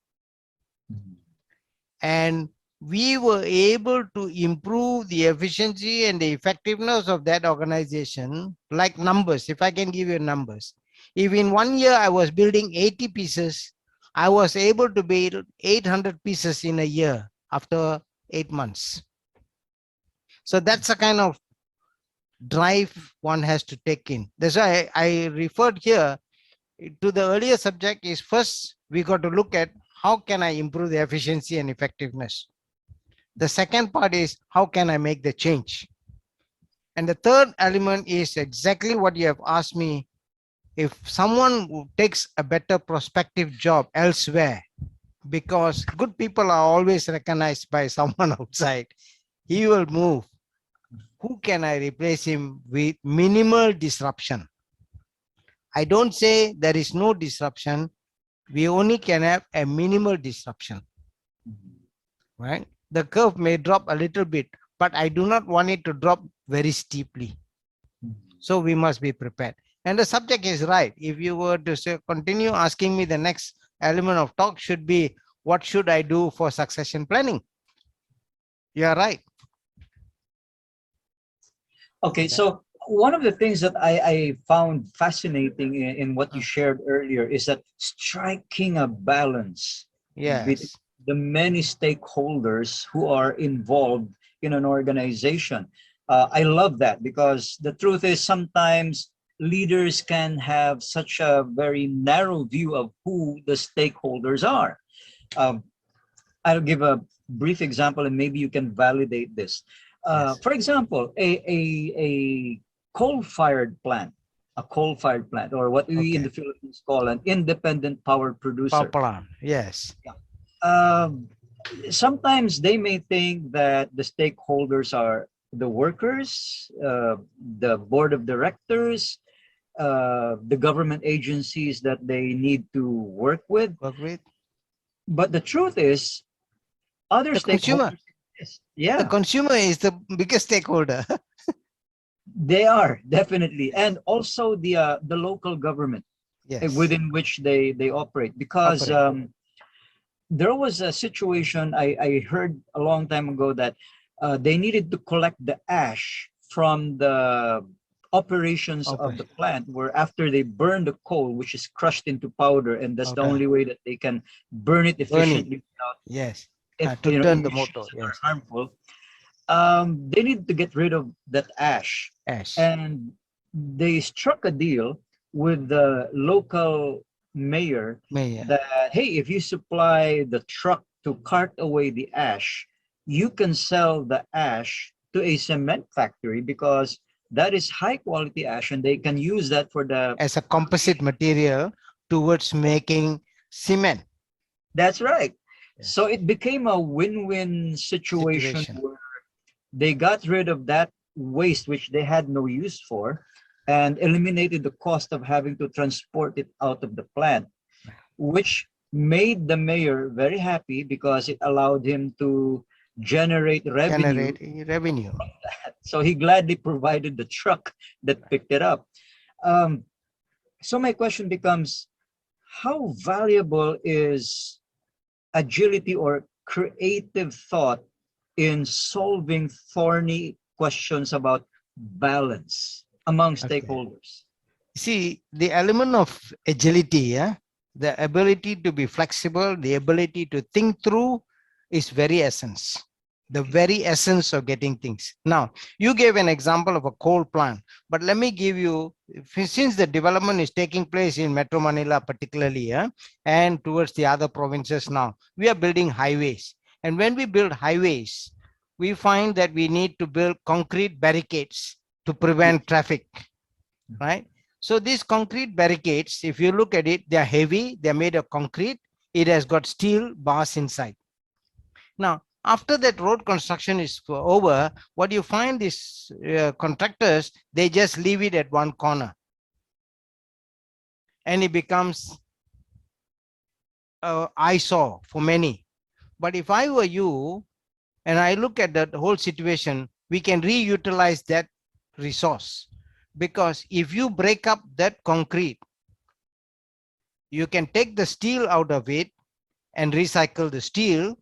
And we were able to improve the efficiency and the effectiveness of that organization, like numbers. If I can give you numbers, if in 1 year I was building 80 pieces, I was able to build 800 pieces in a year after 8 months. So that's the kind of drive one has to take in. That's why I referred here to the earlier subject is, first we got to look at how can I improve the efficiency and effectiveness. The second part is how can I make the change. And the third element is exactly what you have asked me. If someone takes a better prospective job elsewhere, because good people are always recognized by someone outside, he will move. Who can I replace him with minimal disruption? I don't say there is no disruption. We only can have a minimal disruption, right? The curve may drop a little bit, but I do not want it to drop very steeply. So we must be prepared. And the subject is right. If you were to say, continue asking me, the next element of talk should be, what should I do for succession planning? You are right. Okay, so one of the things that I found fascinating in what you shared earlier is that striking a balance between Yes. the many stakeholders who are involved in an organization. I love that, because the truth is sometimes leaders can have such a very narrow view of who the stakeholders are. Um, I'll give a brief example and maybe you can validate this. Yes. For example, a coal-fired plant, or what we in Okay. the Philippines call an independent power Power producer. plant. Yes. Um, Sometimes they may think that the stakeholders are the workers, the board of directors, the government agencies that they need to work with. Work with But the truth is, other the consumer. stakeholders exist. The Yeah, consumer is the biggest stakeholder. they are definitely, and also the local government Yes. within which they operate. Because Operate. there was a situation I heard a long time ago that they needed to collect the ash from the operations of the Operation. plant, where after they burn the coal, which is crushed into powder, and that's the Powder. only way that they can burn it Burning. efficiently without Yes. if To turn the emissions motor. that are Yes. harmful. They need to get rid of that ash, Ash. and they struck a deal with the local mayor Mayor. that, hey, if you supply the truck to cart away the ash, you can sell the ash to a cement factory, because that is high quality ash and they can use that for the. As a composite material towards making cement. That's right. So Yes. it became a win-win situation Situation. where they got rid of that waste which they had no use for, and eliminated the cost of having to transport it out of the plant, which made the mayor very happy because it allowed him to generate revenue. Generate revenue. So he gladly provided the truck that picked it up. Um, so my question becomes, how valuable is agility or creative thought in solving thorny questions about balance among Okay. stakeholders? See, the element of agility, yeah, the ability to be flexible, the ability to think through is very essence, the very essence of getting things. Now, you gave an example of a coal plant, but let me give you, since the development is taking place in Metro Manila particularly, yeah, and towards the other provinces now, we are building highways. And when we build highways, we find that we need to build concrete barricades to prevent traffic, right? So these concrete barricades, if you look at it, they are heavy, they're made of concrete, it has got steel bars inside. Now, after that road construction is over, what you find is contractors, they just leave it at one corner. And it becomes eyesore for many. But if I were you, and I look at that whole situation, we can reutilize that resource. Because if you break up that concrete, you can take the steel out of it and recycle the steel.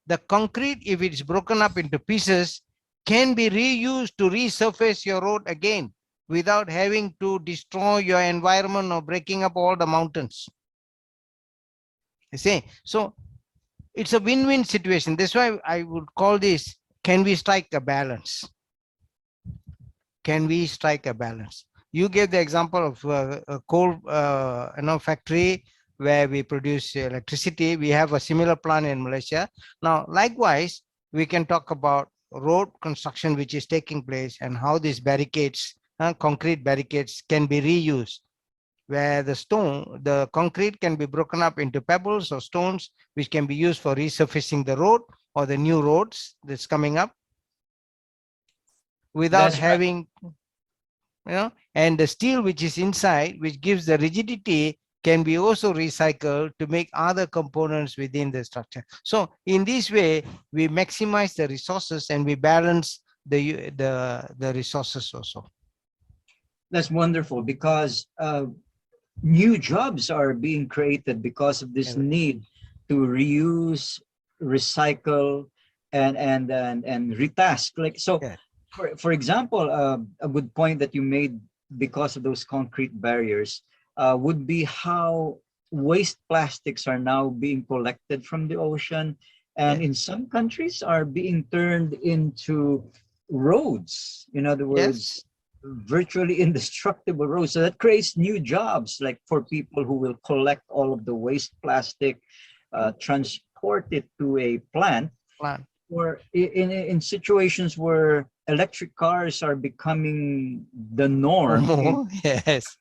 The concrete, if it's broken up into pieces, can be reused to resurface your road again without having to destroy your environment or breaking up all the mountains. You see, so it's a win-win situation. That's why I would call this, can we strike a balance? Can we strike a balance? You gave the example of a coal factory where we produce electricity. We have a similar plant in Malaysia. Now, likewise, we can talk about road construction which is taking place and how these barricades, concrete barricades, can be reused, where the concrete can be broken up into pebbles or stones which can be used for resurfacing the road or the new roads that's coming up without That's right. having, and the steel which is inside, which gives the rigidity, can be also recycled to make other components within the structure. So in this way, we maximize the resources and we balance the resources also. That's wonderful because new jobs are being created because of this need to reuse, recycle, and retask. Like so, Yeah. for example, a good point that you made because of those concrete barriers would be how waste plastics are now being collected from the ocean, and in some countries are being turned into roads. In other words, Yes. virtually indestructible roads. So that creates new jobs, like for people who will collect all of the waste plastic, transport it to a plant, or in situations where electric cars are becoming the norm. Yes.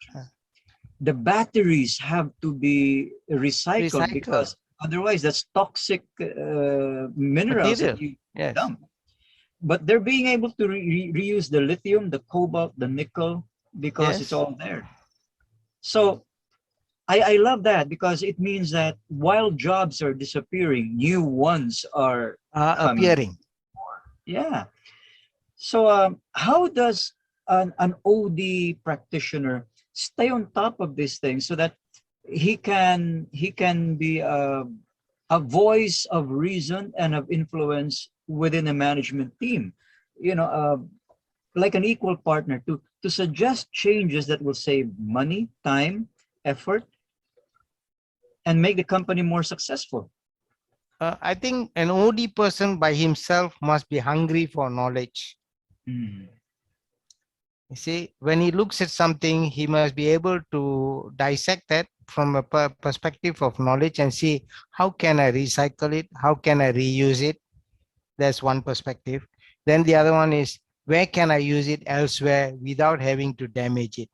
The batteries have to be recycled Recycle because otherwise that's toxic minerals that material. you Yes. dump. But they're being able to reuse the lithium, the cobalt, the nickel, because it's Yes. all there. So I love that because it means that while jobs are disappearing, new ones are coming. Appearing. Yeah. So how does an OD practitioner stay on top of these things so that he can be a voice of reason and of influence within a management team? You know, like an equal partner to suggest changes that will save money, time, effort, and make the company more successful. I think an OD person by himself must be hungry for knowledge. Mm. You see, when he looks at something, he must be able to dissect that from a perspective of knowledge and see how can I recycle it? How can I reuse it? That's one perspective. Then the other one is where can I use it elsewhere without having to damage it?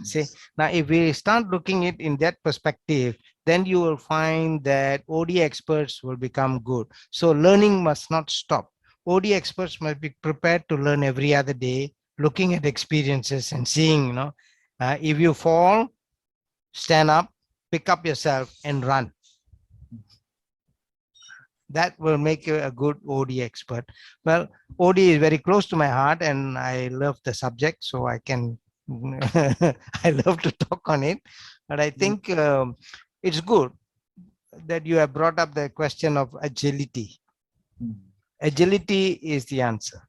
See, now if we start looking at it in that perspective, then you will find that OD experts will become good. So learning must not stop. OD experts must be prepared to learn every other day, looking at experiences and seeing, if you fall, stand up, pick up yourself and run. That will make you a good OD expert. Well, OD is very close to my heart and I love the subject, so I can, I love to talk on it. But I think it's good that you have brought up the question of agility. Agility is the answer.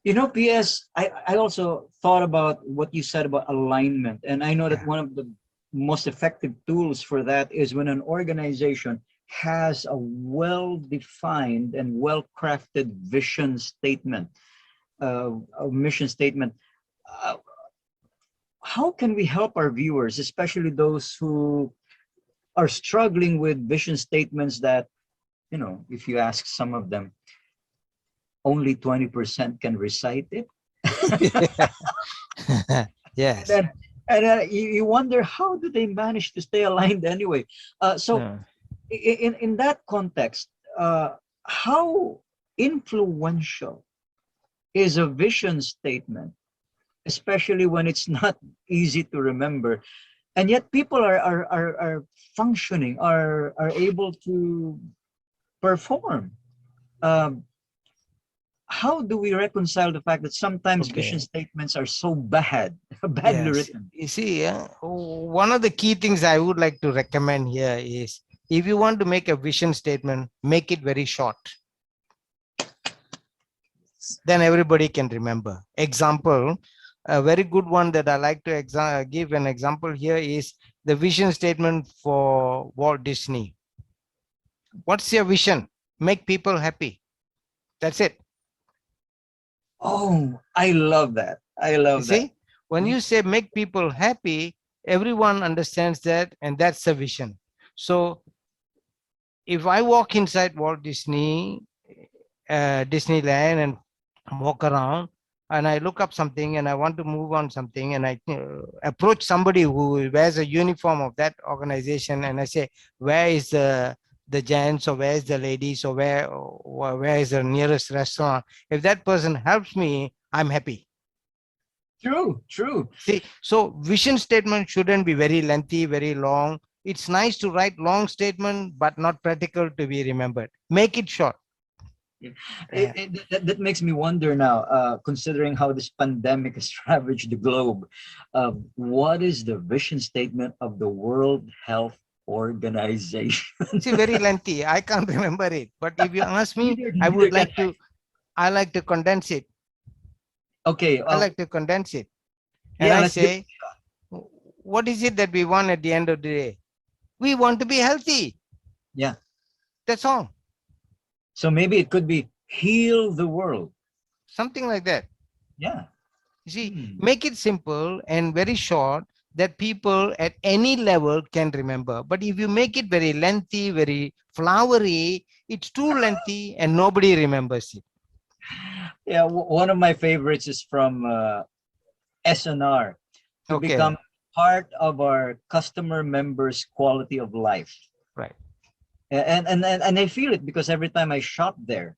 You know, PS, I also thought about what you said about alignment. And I know that Yeah. one of the most effective tools for that is when an organization has a well-defined and well-crafted vision statement, a mission statement. Uh, how can we help our viewers, especially those who are struggling with vision statements that, you know, if you ask some of them, only 20% can recite it? Yes. And you wonder, how do they manage to stay aligned anyway? So in that context, how influential is a vision statement, especially when it's not easy to remember, and yet people are functioning, are able to perform? Um, how do we reconcile the fact that sometimes vision Okay. statements are so bad, badly Yes. written? You see, one of the key things I would like to recommend here is, if you want to make a vision statement, make it very short. Then everybody can remember. Example, a very good one that I like to give an example here is the vision statement for Walt Disney. What's your vision? Make people happy. That's it. Oh, I love that. I You love that. see, when you say make people happy, everyone understands that, and that's the vision. So if I walk inside Walt Disney, Disneyland, and walk around, and I look up something and I want to move on something, and I approach somebody who wears a uniform of that organization, and I say, where is the gents, or where is the ladies, or where is the nearest restaurant? If that person helps me, I'm happy. True, true. See, so vision statement shouldn't be very lengthy, very long. It's nice to write long statement, but not practical to be remembered. Make it short. That makes me wonder now, considering how this pandemic has ravaged the globe, what is the vision statement of the World Health Organization? See, very lengthy. I can't remember it. But if you ask me, Neither can I. I like to condense it. Okay, I like to condense it. And yeah, I let's give it say, what is it that we want at the end of the day? We want to be healthy. yeah. That's all. So maybe it could be heal the world. Something like that. Yeah. You see, make it simple and very short that people at any level can remember. But if you make it very lengthy, very flowery, it's too lengthy and nobody remembers it. Yeah, one of my favorites is from SNR, to Okay, become part of our customer members' quality of life. right. And I feel it because every time I shop there,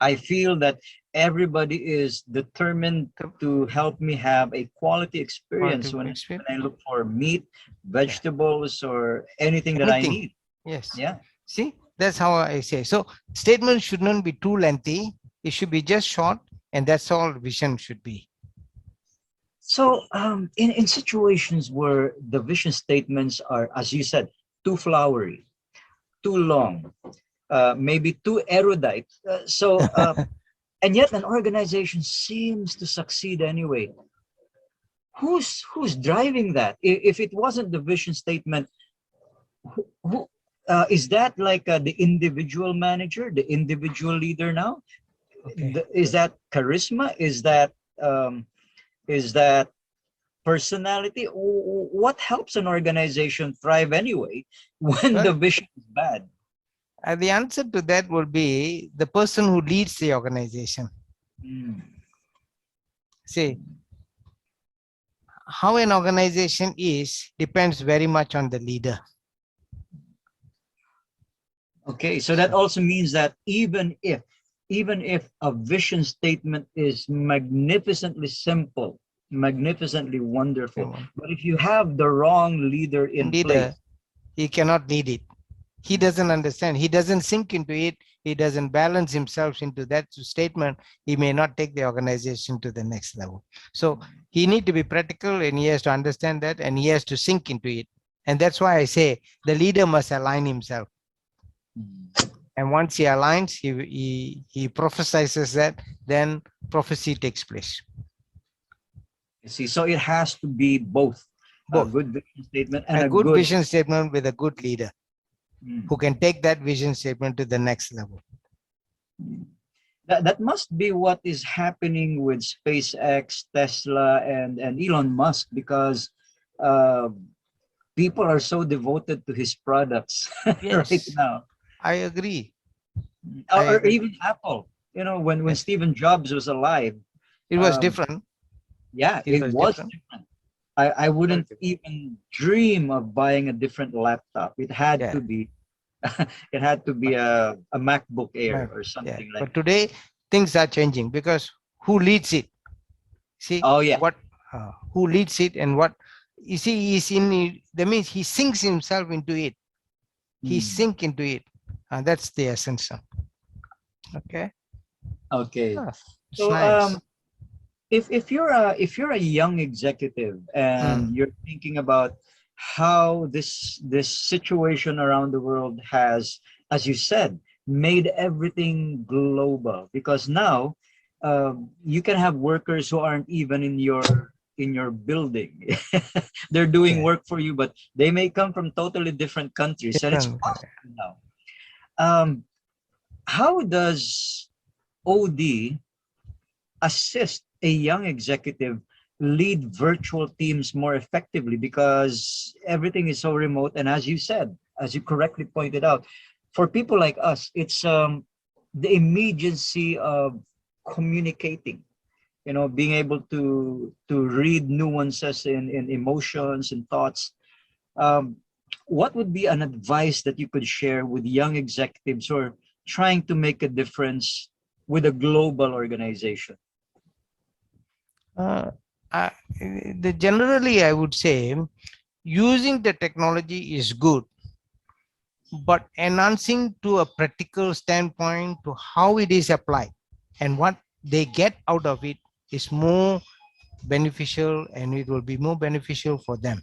I feel that everybody is determined to help me have a quality experience Quality when experience. I look for meat, Yeah. vegetables, or anything that I Anything. need. Yes. Yeah. See, that's how I say. So statement should not be too lengthy. It should be just short, and that's all vision should be. So in situations where the vision statements are, as you said, too flowery, too long, maybe too erudite, and yet an organization seems to succeed anyway. Who's driving that? If it wasn't the vision statement, who is that? Like the individual manager, the individual leader now? Okay. Is that charisma? Um, is that personality? What helps an organization thrive anyway when the Well, vision is bad? the answer to that will be the person who leads the organization. Mm. See, how an organization is depends very much on the leader. Okay, so that also means that even if even if a vision statement is magnificently simple, magnificently wonderful, but if you have the wrong leader in place, Leader, he cannot lead it. He doesn't understand. He doesn't sink into it. He doesn't balance himself into that statement. He may not take the organization to the next level. So he need to be practical, and he has to understand that, and he has to sink into it. And that's why I say the leader must align himself. And once he aligns, he prophesizes that, then prophecy takes place. you see, so it has to be both a Both good vision statement and a a good good. vision statement with a good leader who can take that vision statement to the next level. That must be what is happening with SpaceX, Tesla, and Elon Musk, because uh, people are so devoted to his products right Yes, now. I agree. Or even Apple. You know, when Yes. Stephen Jobs was alive, It was um, different. yeah, It it was was different. different. I wouldn't even dream of buying a different laptop. It had Yeah. to be it had to be a MacBook Air or Yeah. something like But today things are changing because who leads it? See oh yeah. what who leads it and what you see he's in it. That means he sinks himself into it. He sink into it. That's the essence. Okay. Okay. Oh, it's So nice. if you're a young executive and you're thinking about how this situation around the world has, as you said, made everything global, because now you can have workers who aren't even in your building. They're doing Yeah. work for you, but they may come from totally different countries, and it's Different. possible now. How does OD assist a young executive lead virtual teams more effectively, because everything is so remote, and as you said, as you correctly pointed out, for people like us, it's the immediacy of communicating, you know, being able to read nuances in emotions and thoughts. um, what would be an advice that you could share with young executives who are trying to make a difference with a global organization? Uh, uh, Generally, I would say using the technology is good, but enhancing to a practical standpoint to how it is applied and what they get out of it is more beneficial, and it will be more beneficial for them.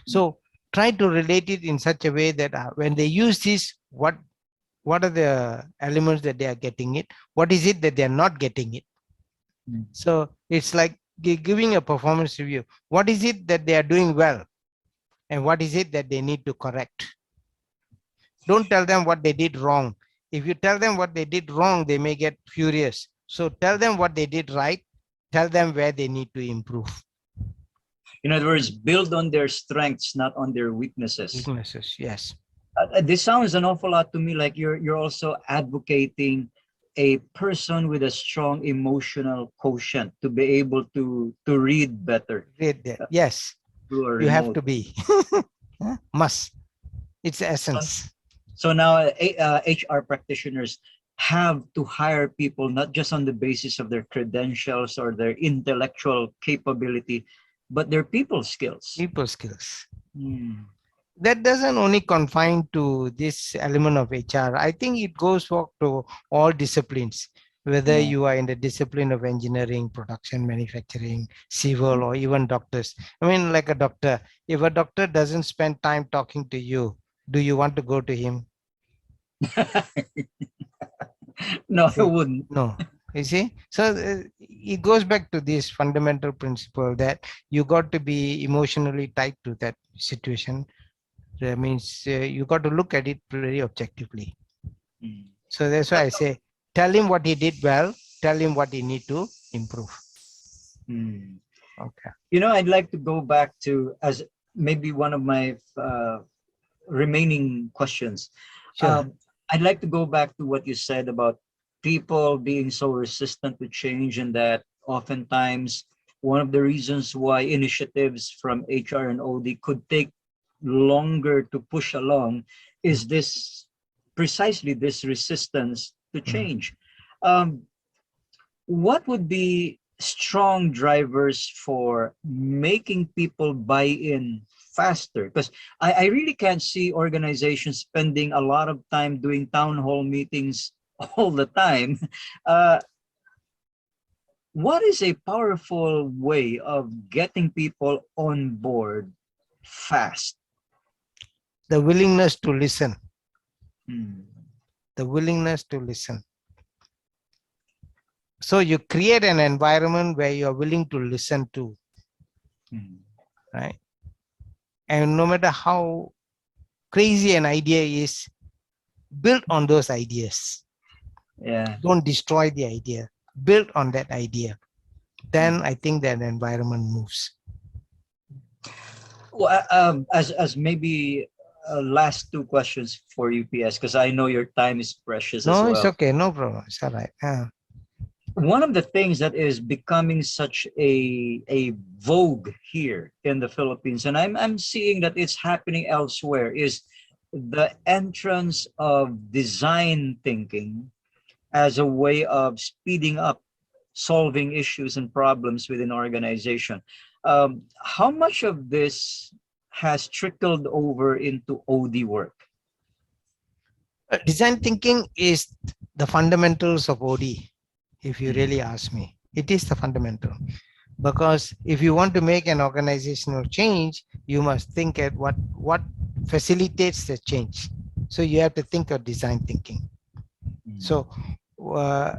So try to relate it in such a way that when they use this, what are the elements that they are getting it? What is it that they are not getting it? So it's like giving a performance review. What is it that they are doing well? And what is it that they need to correct? Don't tell them what they did wrong. If you tell them what they did wrong, they may get furious. So tell them what they did right. Tell them where they need to improve. In other words, build on their strengths, not on their weaknesses. Weaknesses, yes. This sounds an awful lot to me like you're also advocating a person with a strong emotional quotient to be able to read better. Read that. Yes, you have to be. Must. It's the essence. So now HR practitioners have to hire people not just on the basis of their credentials or their intellectual capability, but their people skills. People skills. That doesn't only confine to this element of HR. I think it goes for to all disciplines, whether you are in the discipline of engineering, production, manufacturing, civil, or even doctors. I mean, like a doctor, if a doctor doesn't spend time talking to you, do you want to go to him? No, I wouldn't. No. You see, so it goes back to this fundamental principle that you got to be emotionally tied to that situation. That means you got to look at it very objectively. So that's why I say, tell him what he did well, tell him what he need to improve. Okay. You know, I'd like to go back to, as maybe one of my remaining questions. Sure. I'd like to go back to what you said about people being so resistant to change, and that oftentimes one of the reasons why initiatives from HR and OD could take longer to push along is this precisely this resistance to change. Um, what would be strong drivers for making people buy in faster? Because I really can't see organizations spending a lot of time doing town hall meetings all the time. Uh, what is a powerful way of getting people on board fast? The willingness to listen. Hmm. The willingness to listen. So you create an environment where you're willing to listen to, Hmm. right? And no matter how crazy an idea is, build on those ideas. Yeah. Don't destroy the idea. Build on that idea. Then Hmm. I think that environment moves. Well, as maybe last two questions for you, PS, because I know your time is precious as No, it's well. okay. No problem. It's all right. One of the things that is becoming such a vogue here in the Philippines, and I'm seeing that it's happening elsewhere, is the entrance of design thinking as a way of speeding up solving issues and problems within organization. How much of this has trickled over into OD work? Design thinking is the fundamentals of OD, if you Mm. really ask me. It is the fundamental. Because if you want to make an organizational change, you must think at what facilitates the change. So you have to think of design thinking. So uh,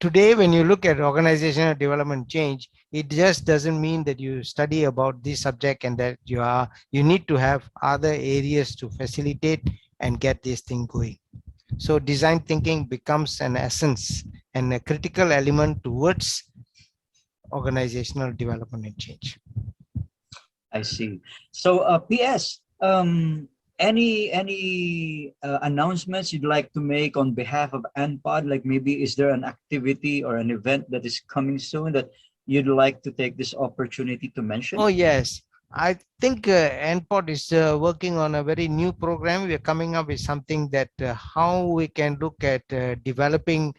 today, when you look at organizational development change, it just doesn't mean that you study about this subject and that you need to have other areas to facilitate and get this thing going. So design thinking becomes an essence and a critical element towards organizational development and change. I see. So, PS, any announcements you'd like to make on behalf of ANPOD? Like maybe is there an activity or an event that is coming soon that you'd like to take this opportunity to mention? Oh, yes. I think NPOD is working on a very new program. We're coming up with something that how we can look at developing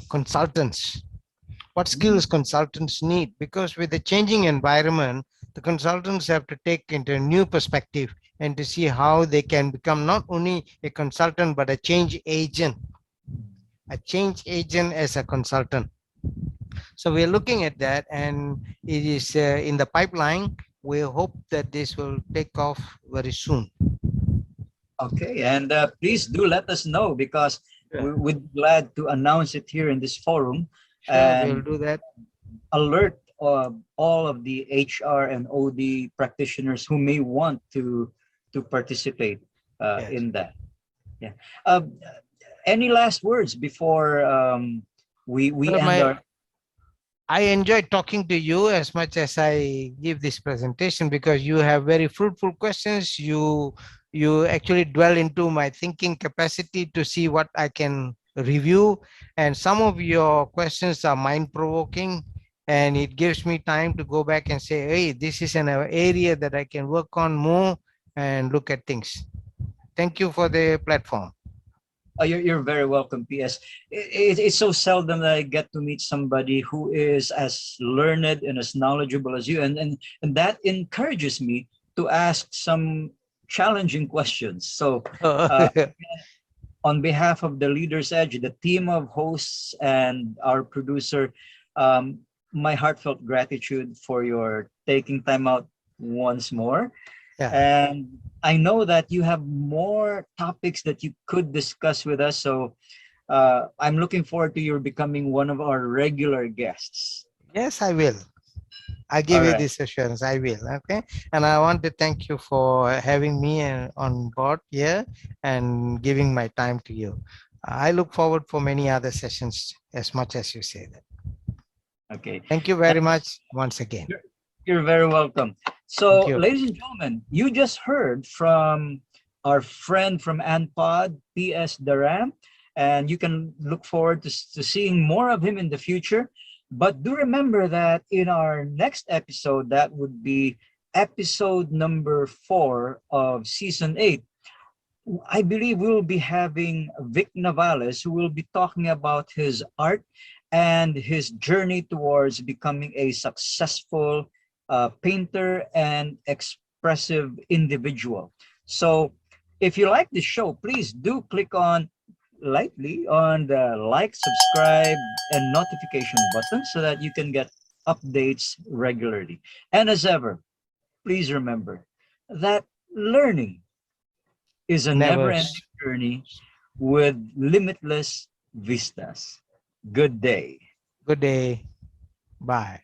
consultants. What skills consultants need? Because with the changing environment, the consultants have to take into a new perspective and to see how they can become not only a consultant, but a change agent as a consultant. So we're looking at that, and it is in the pipeline. We hope that this will take off very soon. Okay, and please do let us know because Yeah. we'd be glad to announce it here in this forum Sure, we'll and do that. alert all of the HR and OD practitioners who may want to participate Yes. in that. Yeah. Any last words before we Well, end our? I enjoy talking to you as much as I give this presentation because you have very fruitful questions. You actually dwell into my thinking capacity to see what I can review, and some of your questions are mind provoking, and it gives me time to go back and say, hey, this is an area that I can work on more and look at things. Thank you for the platform. You're very welcome, PS. It's so seldom that I get to meet somebody who is as learned and as knowledgeable as you, and that encourages me to ask some challenging questions. So, uh, on behalf of the Leaders Edge, the team of hosts, and our producer, um, my heartfelt gratitude for your taking time out once more. Yeah. And I know that you have more topics that you could discuss with us. So I'm looking forward to your becoming one of our regular guests. Yes, I will. I give All you right. this assurance. I will. Okay. And I want to thank you for having me on board here and giving my time to you. I look forward for many other sessions as much as you say that. Okay. Thank you very much once again. You're very welcome. Thank So, you. ladies and gentlemen, you just heard from our friend from ANPOD, PS Daram, and you can look forward to seeing more of him in the future. But do remember that in our next episode, that would be episode number 4 of season 8, I believe we'll be having Vic Navales, who will be talking about his art and his journey towards becoming a successful painter and expressive individual. So, if you like this show, please do click on lightly on the like, subscribe, and notification button so that you can get updates regularly. And as ever, please remember that learning is a Never. never-ending journey with limitless vistas. Good day. Good day. Bye.